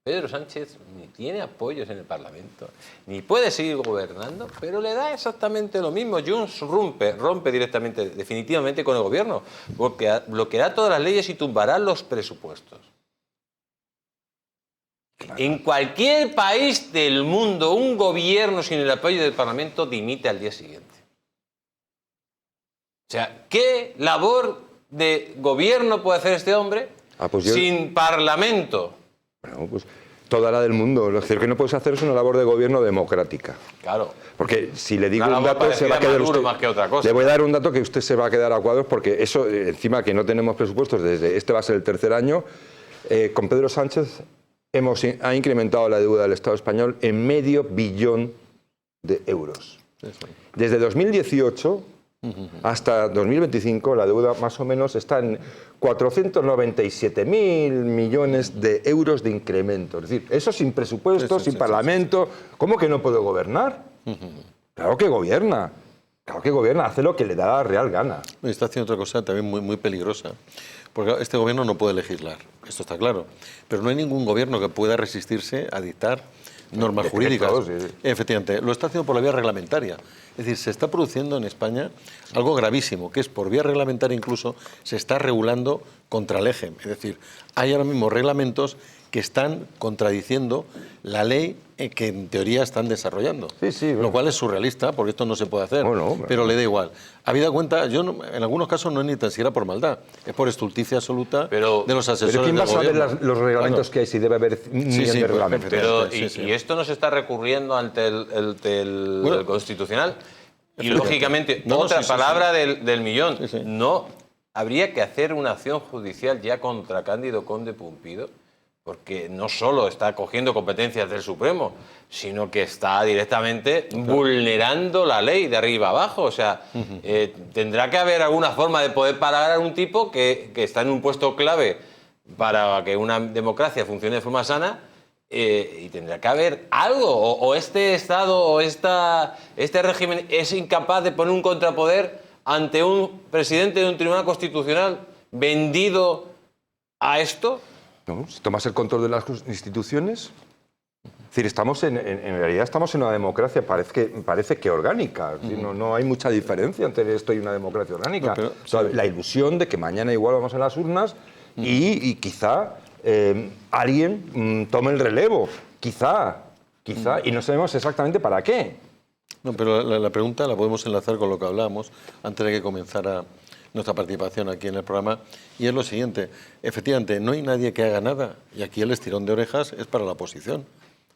Pedro Sánchez ni tiene apoyos en el Parlamento, ni puede seguir gobernando, pero le da exactamente lo mismo. Junts rompe directamente, definitivamente con el gobierno, porque bloqueará todas las leyes y tumbará los presupuestos. Claro. En cualquier país del mundo, un gobierno sin el apoyo del Parlamento dimite al día siguiente. O sea, ¿qué labor de gobierno puede hacer este hombre sin Parlamento? Bueno, pues toda la del mundo. Lo que no puedes hacer es una labor de gobierno democrática. Claro. Porque si le digo un dato, se va a quedar usted... más que otra cosa. Le voy a dar un dato que usted se va a quedar a cuadros, porque eso, encima que no tenemos presupuestos, este va a ser el tercer año, con Pedro Sánchez ha incrementado la deuda del Estado español en $500 millones de euros. Desde 2018... hasta 2025 la deuda más o menos está en 497.000 millones de euros de incremento. Es decir, eso sin presupuesto, sin Parlamento. ¿Cómo que no puede gobernar? Claro que gobierna. Claro que gobierna, hace lo que le da la real gana. Está haciendo otra cosa también muy peligrosa. Porque este gobierno no puede legislar, esto está claro. Pero no hay ningún gobierno que pueda resistirse a dictar normas jurídicas. Efectivamente, lo está haciendo por la vía reglamentaria. Es decir, se está produciendo en España algo gravísimo, que es por vía reglamentaria incluso se está regulando contra el eje. Es decir, hay ahora mismo reglamentos que están contradiciendo la ley que en teoría están desarrollando. Lo cual es surrealista, porque esto no se puede hacer, pero le da igual. Habida cuenta, yo en algunos casos no es ni tan siquiera por maldad, es por estulticia absoluta de los asesores del gobierno. ¿Pero quién va a saber los reglamentos que hay, si debe haber millones de reglamentos? Pero, ¿y esto no se está recurriendo ante el Constitucional? Y lógicamente, otra palabra del millón. No habría que hacer una acción judicial ya contra Cándido Conde Pumpido, porque no solo está cogiendo competencias del Supremo, sino que está directamente vulnerando la ley de arriba abajo. O sea, tendrá que haber alguna forma de poder parar a un tipo que está en un puesto clave para que una democracia funcione de forma sana, y tendrá que haber algo. O este Estado o este régimen es incapaz de poner un contrapoder ante un presidente de un tribunal constitucional vendido a esto? No, si tomas el control de las instituciones... Es decir, en realidad estamos en una democracia, parece que orgánica. Es decir, no hay mucha diferencia entre esto y una democracia orgánica. No, pero, o sea, la ilusión de que mañana igual vamos a las urnas y quizá alguien tome el relevo. Quizá, y no sabemos exactamente para qué. No, pero la pregunta la podemos enlazar con lo que hablábamos antes de que comenzara nuestra participación aquí en el programa, y es lo siguiente. Efectivamente, no hay nadie que haga nada, y aquí el estirón de orejas es para la oposición.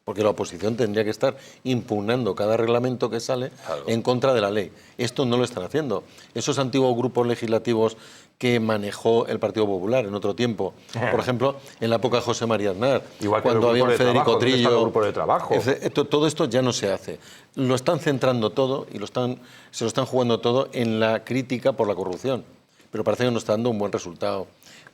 Porque la oposición tendría que estar impugnando cada reglamento que sale en contra de la ley. Esto no lo están haciendo. Esos antiguos grupos legislativos que manejó el Partido Popular en otro tiempo, por ejemplo, en la época de José María Aznar, igual que cuando había un Federico Trillo, grupo de trabajo. Todo esto ya no se hace. Lo están centrando todo y se lo están jugando todo en la crítica por la corrupción. Pero parece que no está dando un buen resultado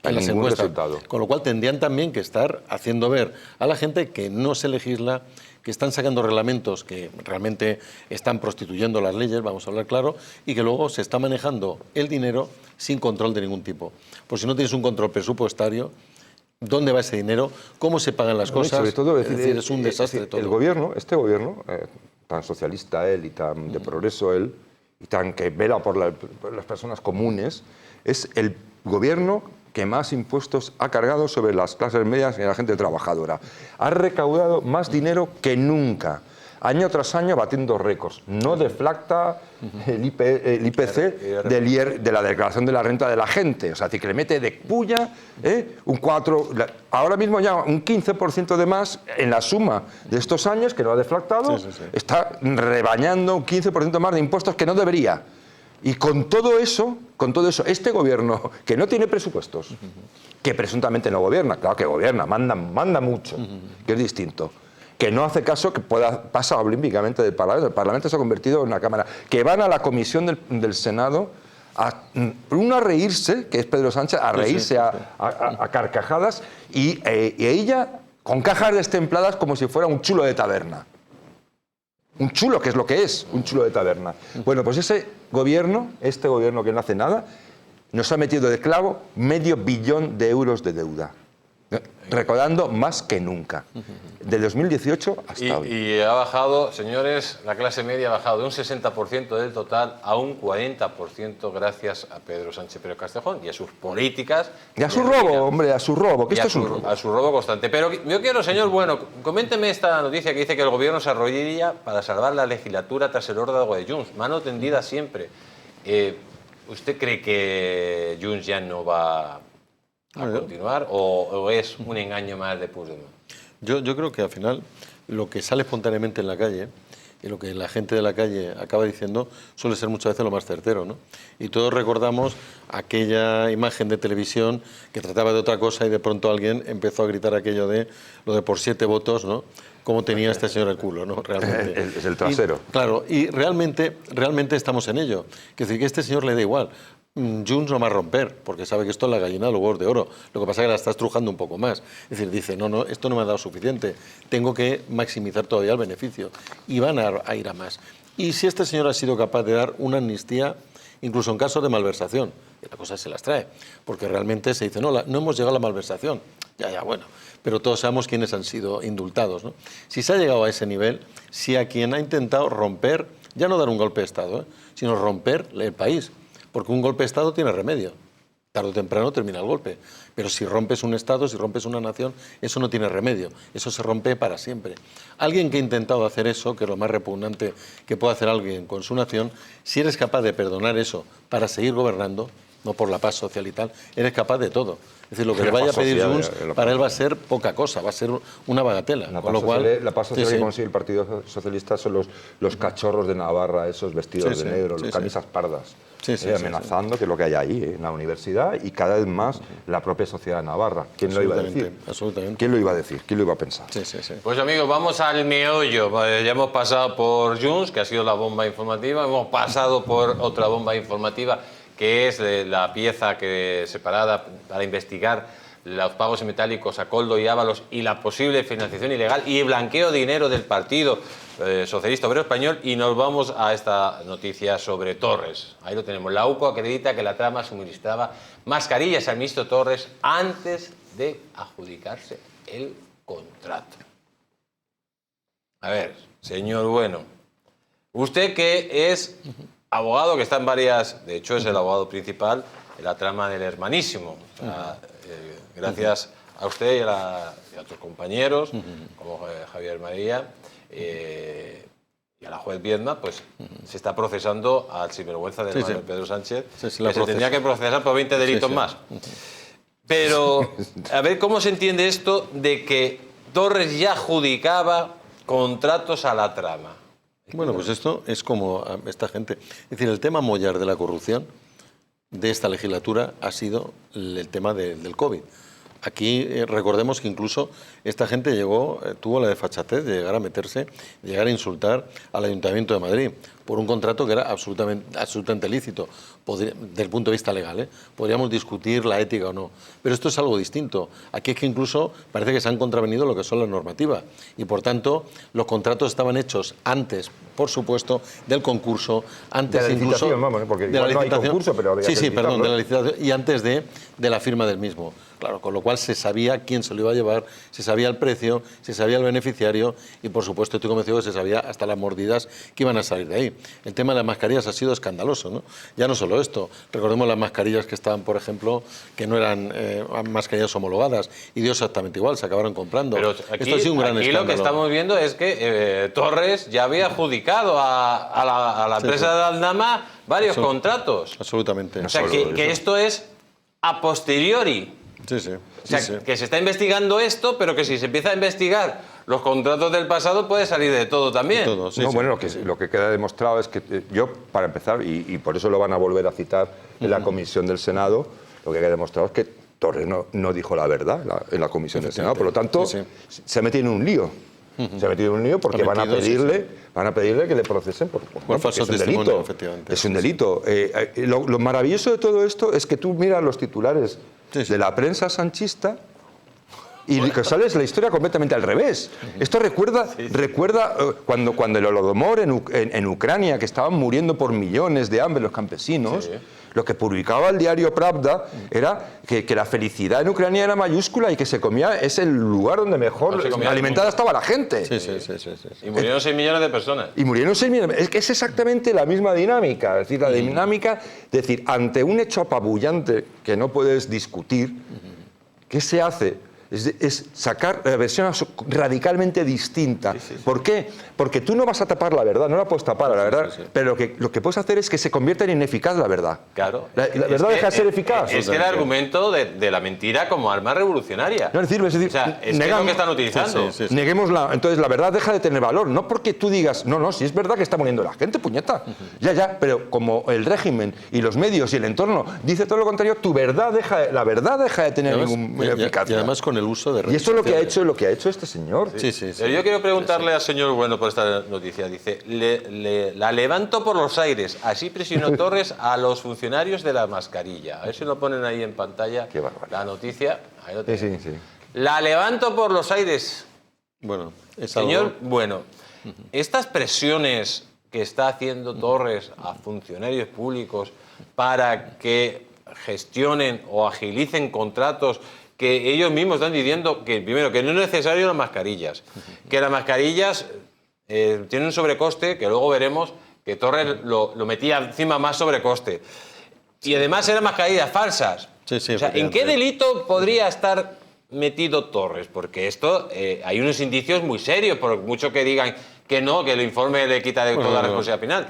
en las encuestas. Con lo cual tendrían también que estar haciendo ver a la gente que no se legisla, que están sacando reglamentos que realmente están prostituyendo las leyes, vamos a hablar claro, y que luego se está manejando el dinero sin control de ningún tipo. Pues si no tienes un control presupuestario, ¿dónde va ese dinero? ¿Cómo se pagan las cosas? Sobre todo, es un desastre todo. El gobierno, este gobierno, tan socialista él y tan de progreso él, y tan que vela por las personas comunes, es el gobierno que más impuestos ha cargado sobre las clases medias y la gente trabajadora. Ha recaudado más dinero que nunca, año tras año batiendo récords. No deflacta el IPC de la declaración de la renta de la gente. O sea, que le mete de puya un 4, ahora mismo ya un 15% de más en la suma de estos años que lo ha deflactado, está rebañando un 15% más de impuestos que no debería. Y con todo eso, este gobierno, que no tiene presupuestos, que presuntamente no gobierna, claro que gobierna, manda mucho, que es distinto, que no hace caso, que pasa olímpicamente del Parlamento. El Parlamento se ha convertido en una Cámara, que van a la comisión del Senado a reírse, que es Pedro Sánchez, a reírse a carcajadas, y ella con cajas destempladas como si fuera un chulo de taberna. Un chulo, que es lo que es, un chulo de taberna. Bueno, pues este gobierno que no hace nada, nos ha metido de clavo $500 millones de euros de deuda. Recaudando más que nunca. De 2018 hasta hoy. Y ha bajado, señores, la clase media ha bajado de un 60% del total a un 40% gracias a Pedro Sánchez Pérez Castejón y a sus políticas. Y a su robo, hombre, a su robo, que esto es un robo. A su robo constante. Pero yo quiero, señor Bueno, coménteme esta noticia que dice que el gobierno se arrodilla para salvar la legislatura tras el órdago de Junts. Mano tendida siempre. ¿Usted cree que Junts ya no va a continuar o es un engaño más de Puigdemont? Yo creo que al final lo que sale espontáneamente en la calle y lo que la gente de la calle acaba diciendo suele ser muchas veces lo más certero, ¿no? Y todos recordamos aquella imagen de televisión que trataba de otra cosa y de pronto alguien empezó a gritar aquello de lo de por 7 votos, ¿no? Cómo tenía este señor el culo, ¿no? Realmente. Es el trasero. Claro, y realmente estamos en ello. Es decir, que a este señor le da igual. Junts no va a romper, porque sabe que esto es la gallina de los huevos de oro. Lo que pasa es que la está estrujando un poco más. Es decir, dice, no, esto no me ha dado suficiente. Tengo que maximizar todavía el beneficio. Y van a ir a más. Y si este señor ha sido capaz de dar una amnistía, incluso en casos de malversación, la cosa se las trae. Porque realmente se dice, no hemos llegado a la malversación. Ya, bueno. Pero todos sabemos quiénes han sido indultados, ¿no? Si se ha llegado a ese nivel, si a quien ha intentado romper, ya no dar un golpe de Estado, sino romper el país. Porque un golpe de Estado tiene remedio. Tarde o temprano termina el golpe. Pero si rompes un Estado, si rompes una nación, eso no tiene remedio. Eso se rompe para siempre. Alguien que ha intentado hacer eso, que es lo más repugnante que puede hacer alguien con su nación, si eres capaz de perdonar eso para seguir gobernando, no por la paz social y tal, eres capaz de todo. Es decir, lo que le vaya a pedir Junts, para él va a ser poca cosa, va a ser una bagatela. La paz social que consigue el Partido Socialista son los cachorros de Navarra, esos vestidos de negro, las camisas pardas, amenazando que es lo que hay ahí, en la universidad y cada vez más la propia sociedad de Navarra. ¿Quién lo iba a decir? Absolutamente. ¿Quién lo iba a decir? ¿Quién lo iba a pensar? Pues amigos, vamos al meollo. Ya hemos pasado por Junts, que ha sido la bomba informativa, hemos pasado por otra bomba informativa, que es la pieza separada para investigar los pagos en metálicos a Koldo y Ábalos y la posible financiación ilegal y blanqueo de dinero del Partido Socialista Obrero Español, y nos vamos a esta noticia sobre Torres. Ahí lo tenemos. La UCO acredita que la trama suministraba mascarillas al ministro Torres antes de adjudicarse el contrato. A ver, señor Bueno, usted que es abogado, que está en varias, de hecho es el abogado principal en la trama del Hermanísimo. O sea, gracias a usted y a otros compañeros, como Javier María, y a la juez Viedma, pues se está procesando al sinvergüenza del hermano Pedro Sánchez, que se tendría que procesar por 20 delitos más. Pero, a ver, ¿cómo se entiende esto de que Torres ya adjudicaba contratos a la trama? Bueno, pues esto es como esta gente. Es decir, el tema mollar de la corrupción de esta legislatura ha sido el tema del COVID. Aquí recordemos que incluso esta gente tuvo la desfachatez de llegar a meterse, de llegar a insultar al Ayuntamiento de Madrid por un contrato que era absolutamente lícito, desde el punto de vista legal. Podríamos discutir la ética o no, pero esto es algo distinto. Aquí es que incluso parece que se han contravenido lo que son las normativas y, por tanto, los contratos estaban hechos antes, por supuesto, del concurso, antes de la incluso licitación, vamos, porque de la igual no hay licitación. concurso, pero había que perdón, de la licitarlo. licitación y antes de la firma del mismo. Claro, con lo cual se sabía quién se lo iba a llevar, se sabía el precio, se sabía el beneficiario y, por supuesto, estoy convencido que se sabía hasta las mordidas que iban a salir de ahí. El tema de las mascarillas ha sido escandaloso, ¿no? Ya no solo esto, recordemos las mascarillas que estaban, por ejemplo, que no eran mascarillas homologadas y dio exactamente igual, se acabaron comprando. Pero esto ha sido un gran escándalo. Lo que estamos viendo es que Torres ya había adjudicado a la empresa de Aldama varios contratos. Absolutamente. O sea, que esto es a posteriori. Sí, sí. O sea, que se está investigando esto, pero que si se empieza a investigar los contratos del pasado puede salir de todo también. De todo, Bueno, lo que queda demostrado es que yo, para empezar, y por eso lo van a volver a citar en la comisión del Senado, lo que queda demostrado es que Torres no dijo la verdad en la comisión del Senado. Por lo tanto, se ha metido en un lío. Se ha metido en un lío porque van a pedirle que le procesen por falso testimonio, efectivamente. Es un delito. Lo maravilloso de todo esto es que tú miras los titulares de la prensa sanchista y que sales la historia completamente al revés. Esto recuerda cuando el Holodomor en Ucrania, que estaban muriendo por millones de hambre los campesinos. Lo que publicaba el diario Pravda era que la felicidad en Ucrania era mayúscula y que es el lugar donde mejor alimentada estaba la gente. Y murieron 6 millones de personas. Y murieron 6 millones. Es exactamente la misma dinámica. Es decir, la dinámica, ante un hecho apabullante que no puedes discutir, ¿qué se hace? Es sacar la versión radicalmente distinta. ¿Por qué? Porque tú no vas a tapar la verdad, no la puedes tapar la verdad, pero lo que puedes hacer es que se convierta en ineficaz la verdad. Claro. La verdad deja de ser eficaz. Es que el argumento de la mentira como arma revolucionaria. No, es decir, o sea, es que es lo que están utilizando. Neguémosla. Entonces la verdad deja de tener valor. No porque tú digas, no, si es verdad que está muriendo la gente, puñeta. Ya, pero como el régimen y los medios y el entorno dice todo lo contrario, la verdad deja de tener ninguna eficacia. Y además con el uso de redes y esto es sociales. lo que ha hecho este señor. Pero yo quiero preguntarle al señor Bueno por esta noticia. Dice, la levanto por los aires. Así presionó Torres a los funcionarios de la mascarilla. A ver si lo ponen ahí en pantalla. Qué barbaridad. La noticia. Ahí lo Sí. La levanto por los aires. Bueno, señor Bueno, estas presiones que está haciendo Torres a funcionarios públicos para que gestionen o agilicen contratos que ellos mismos están diciendo que, primero, que no es necesario las mascarillas, que las mascarillas tienen un sobrecoste, que luego veremos que Torres lo metía encima más sobrecoste. Y además eran mascarillas falsas. O sea, ¿en qué delito podría estar metido Torres? Porque esto, hay unos indicios muy serios, por mucho que digan que no, que el informe le quita de toda la responsabilidad penal.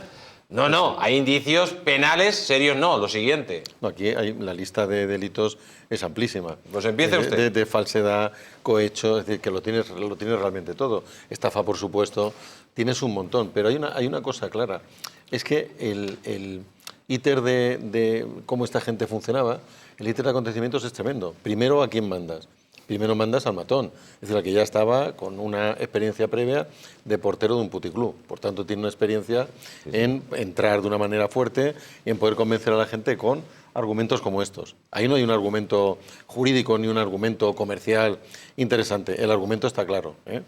No, hay indicios penales serios, no, lo siguiente. Aquí la lista de delitos es amplísima. Pues empiece usted. De falsedad, cohecho, es decir, que lo tienes realmente todo. Estafa, por supuesto, tienes un montón. Pero hay una cosa clara, es que el íter de cómo esta gente funcionaba, el íter de acontecimientos es tremendo. Primero, ¿a quién mandas? Primero mandas al matón, es decir, al que ya estaba con una experiencia previa de portero de un puticlub. Por tanto, tiene una experiencia en entrar de una manera fuerte y en poder convencer a la gente con argumentos como estos. Ahí no hay un argumento jurídico ni un argumento comercial interesante. El argumento está claro, ¿eh?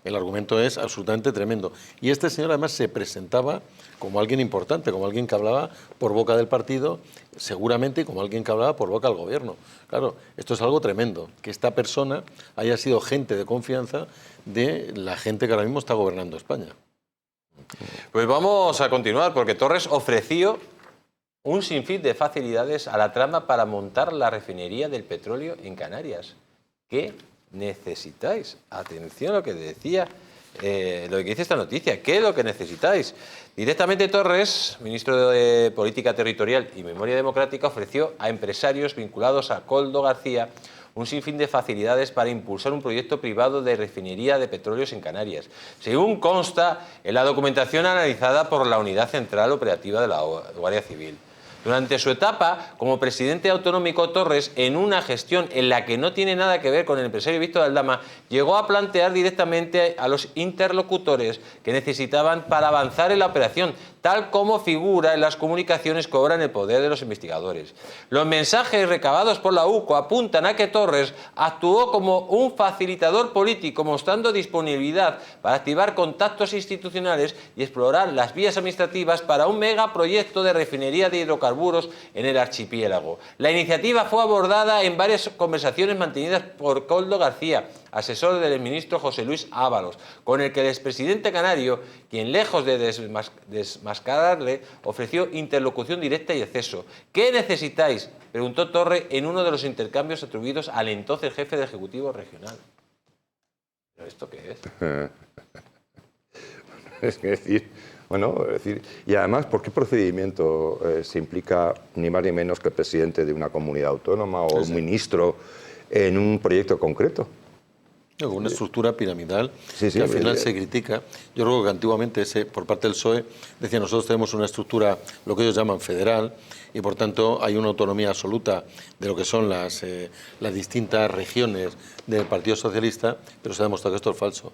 El argumento es absolutamente tremendo. Y este señor además se presentaba como alguien importante, como alguien que hablaba por boca del partido, seguramente como alguien que hablaba por boca del gobierno. Claro, esto es algo tremendo, que esta persona haya sido gente de confianza de la gente que ahora mismo está gobernando España. Pues vamos a continuar, porque Torres ofreció un sinfín de facilidades a la trama para montar la refinería del petróleo en Canarias. ¿Qué necesitáis? Atención a lo que decía, lo que dice esta noticia. ¿Qué es lo que necesitáis? Directamente Torres, ministro de Política Territorial y Memoria Democrática, ofreció a empresarios vinculados a Koldo García un sinfín de facilidades para impulsar un proyecto privado de refinería de petróleos en Canarias, según consta en la documentación analizada por la Unidad Central Operativa de la Guardia Civil. Durante su etapa como presidente autonómico, Torres, en una gestión en la que no tiene nada que ver con el empresario Víctor Aldama, llegó a plantear directamente a los interlocutores que necesitaban para avanzar en la operación, tal como figura en las comunicaciones que obran el poder de los investigadores. Los mensajes recabados por la UCO apuntan a que Torres actuó como un facilitador político, mostrando disponibilidad para activar contactos institucionales y explorar las vías administrativas para un megaproyecto de refinería de hidrocarburos en el archipiélago. La iniciativa fue abordada en varias conversaciones mantenidas por Koldo García, asesor del ministro José Luis Ábalos, con el que el expresidente canario, quien lejos de desmascararle, ofreció interlocución directa y acceso. ¿Qué necesitáis?, preguntó Torre en uno de los intercambios atribuidos al entonces jefe de Ejecutivo Regional. ¿Pero esto qué es? Es decir, y además, ¿por qué procedimiento se implica ni más ni menos que el presidente de una comunidad autónoma o un ministro en un proyecto concreto? Una estructura piramidal que al final se critica. Yo creo que antiguamente por parte del PSOE decía, nosotros tenemos una estructura, lo que ellos llaman federal, y por tanto hay una autonomía absoluta de lo que son las distintas regiones del Partido Socialista, pero se ha demostrado que esto es falso.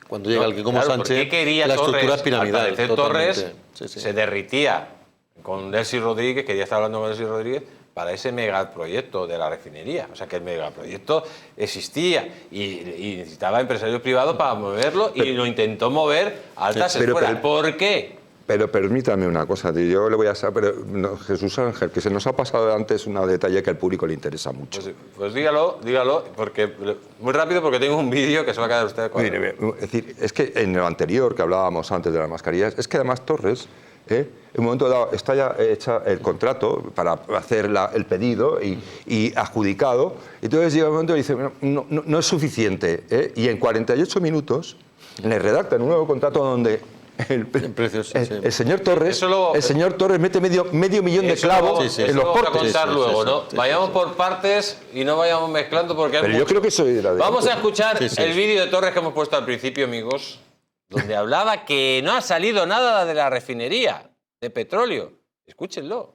Cuando llega alguien como Sánchez, la estructura es piramidal. Torres se derritía con Delcy Rodríguez, quería estar hablando con Delcy Rodríguez, para ese megaproyecto de la refinería. O sea, que el megaproyecto existía y necesitaba empresarios privados para moverlo, y lo intentó mover a altas esferas. ¿Por qué? Pero permítame una cosa, yo le voy a saber, Jesús Ángel, que se nos ha pasado antes un detalle que al público le interesa mucho. Pues dígalo, porque muy rápido, porque tengo un vídeo que se va a quedar usted con... Mire, es decir, es que en lo anterior que hablábamos antes de las mascarillas, es que además Torres, en un momento dado, está ya hecha el contrato para hacer el pedido y adjudicado, y entonces llega un momento y dice, no es suficiente, y en 48 minutos le redactan un nuevo contrato donde el señor Torres mete medio millón de clavos en los portes. Vamos a contar luego, ¿no? Vayamos por partes y no vayamos mezclando, porque pero yo creo que eso era de... Vamos a escuchar el vídeo de Torres que hemos puesto al principio, amigos, donde hablaba que no ha salido nada de la refinería de petróleo. Escúchenlo.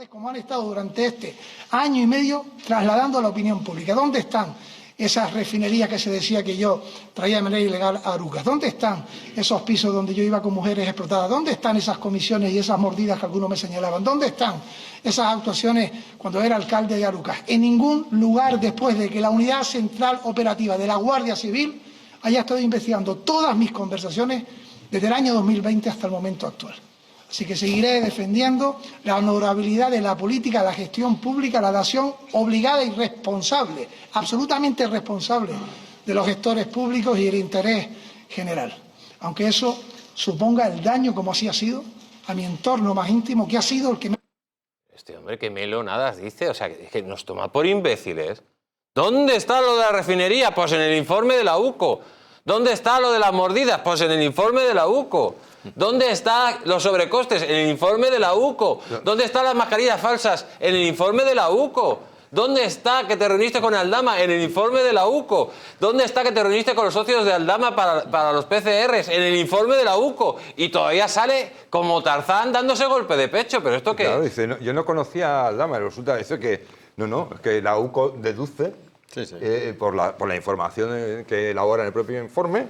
Como han estado durante este año y medio trasladando a la opinión pública. ¿Dónde están esas refinerías que se decía que yo traía de manera ilegal a Arucas? ¿Dónde están esos pisos donde yo iba con mujeres explotadas? ¿Dónde están esas comisiones y esas mordidas que algunos me señalaban? ¿Dónde están esas actuaciones cuando era alcalde de Arucas? En ningún lugar, después de que la Unidad Central Operativa de la Guardia Civil haya estado investigando todas mis conversaciones desde el año 2020 hasta el momento actual. Así que seguiré defendiendo la honorabilidad de la política, la gestión pública, la dación obligada y responsable, absolutamente responsable, de los gestores públicos y el interés general. Aunque eso suponga el daño, como así ha sido, a mi entorno más íntimo, que ha sido el que me... Este hombre que melonadas dice, o sea, que nos toma por imbéciles. ¿Dónde está lo de la refinería? Pues en el informe de la UCO. ¿Dónde está lo de las mordidas? Pues en el informe de la UCO. ¿Dónde están los sobrecostes? En el informe de la UCO. ¿Dónde están las mascarillas falsas? En el informe de la UCO. ¿Dónde está que te reuniste con Aldama? En el informe de la UCO. ¿Dónde está que te reuniste con los socios de Aldama para los PCRs? En el informe de la UCO. Y todavía sale como Tarzán dándose golpe de pecho. ¿Pero esto qué? Claro, dice, yo no conocía a Aldama, resulta dice que es que la UCO deduce por la información que elabora en el propio informe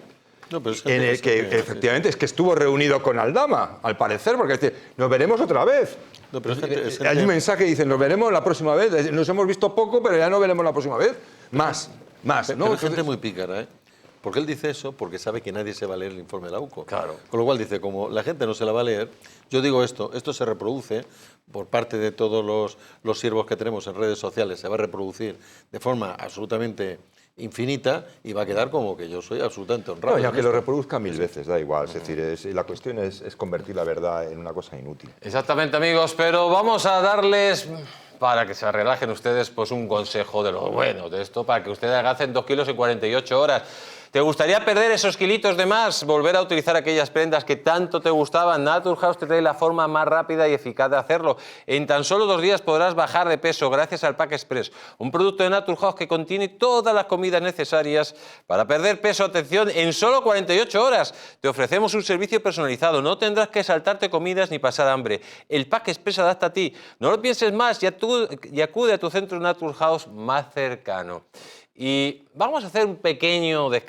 No, pero es en el que efectivamente es que estuvo reunido con Aldama, al parecer, porque dice, nos veremos otra vez. No, pero es Hay un mensaje que dice, nos veremos la próxima vez. Nos hemos visto poco, pero ya nos veremos la próxima vez. Más, Pero ¿no? es gente muy pícara, ¿eh? Porque él dice eso porque sabe que nadie se va a leer el informe de la UCO. Claro. Con lo cual dice, como la gente no se la va a leer, yo digo esto se reproduce por parte de todos los siervos que tenemos en redes sociales, se va a reproducir de forma absolutamente infinita y va a quedar como que yo soy absolutamente honrado. No, y aunque lo reproduzca 1000 veces, da igual. Es decir, la cuestión es convertir la verdad en una cosa inútil. Exactamente, amigos, pero vamos a darles, para que se relajen ustedes, pues un consejo de lo bueno de esto, para que ustedes adelgacen 2 kilos en 48 horas. ¿Te gustaría perder esos kilitos de más? ¿Volver a utilizar aquellas prendas que tanto te gustaban? Naturhaus te trae la forma más rápida y eficaz de hacerlo. En tan solo 2 días podrás bajar de peso gracias al Pack Express, un producto de Naturhaus que contiene todas las comidas necesarias para perder peso, atención, en solo 48 horas. Te ofrecemos un servicio personalizado, no tendrás que saltarte comidas ni pasar hambre. El Pack Express adapta a ti. No lo pienses más y acude a tu centro Naturhaus más cercano. Y vamos a hacer un pequeño descanso.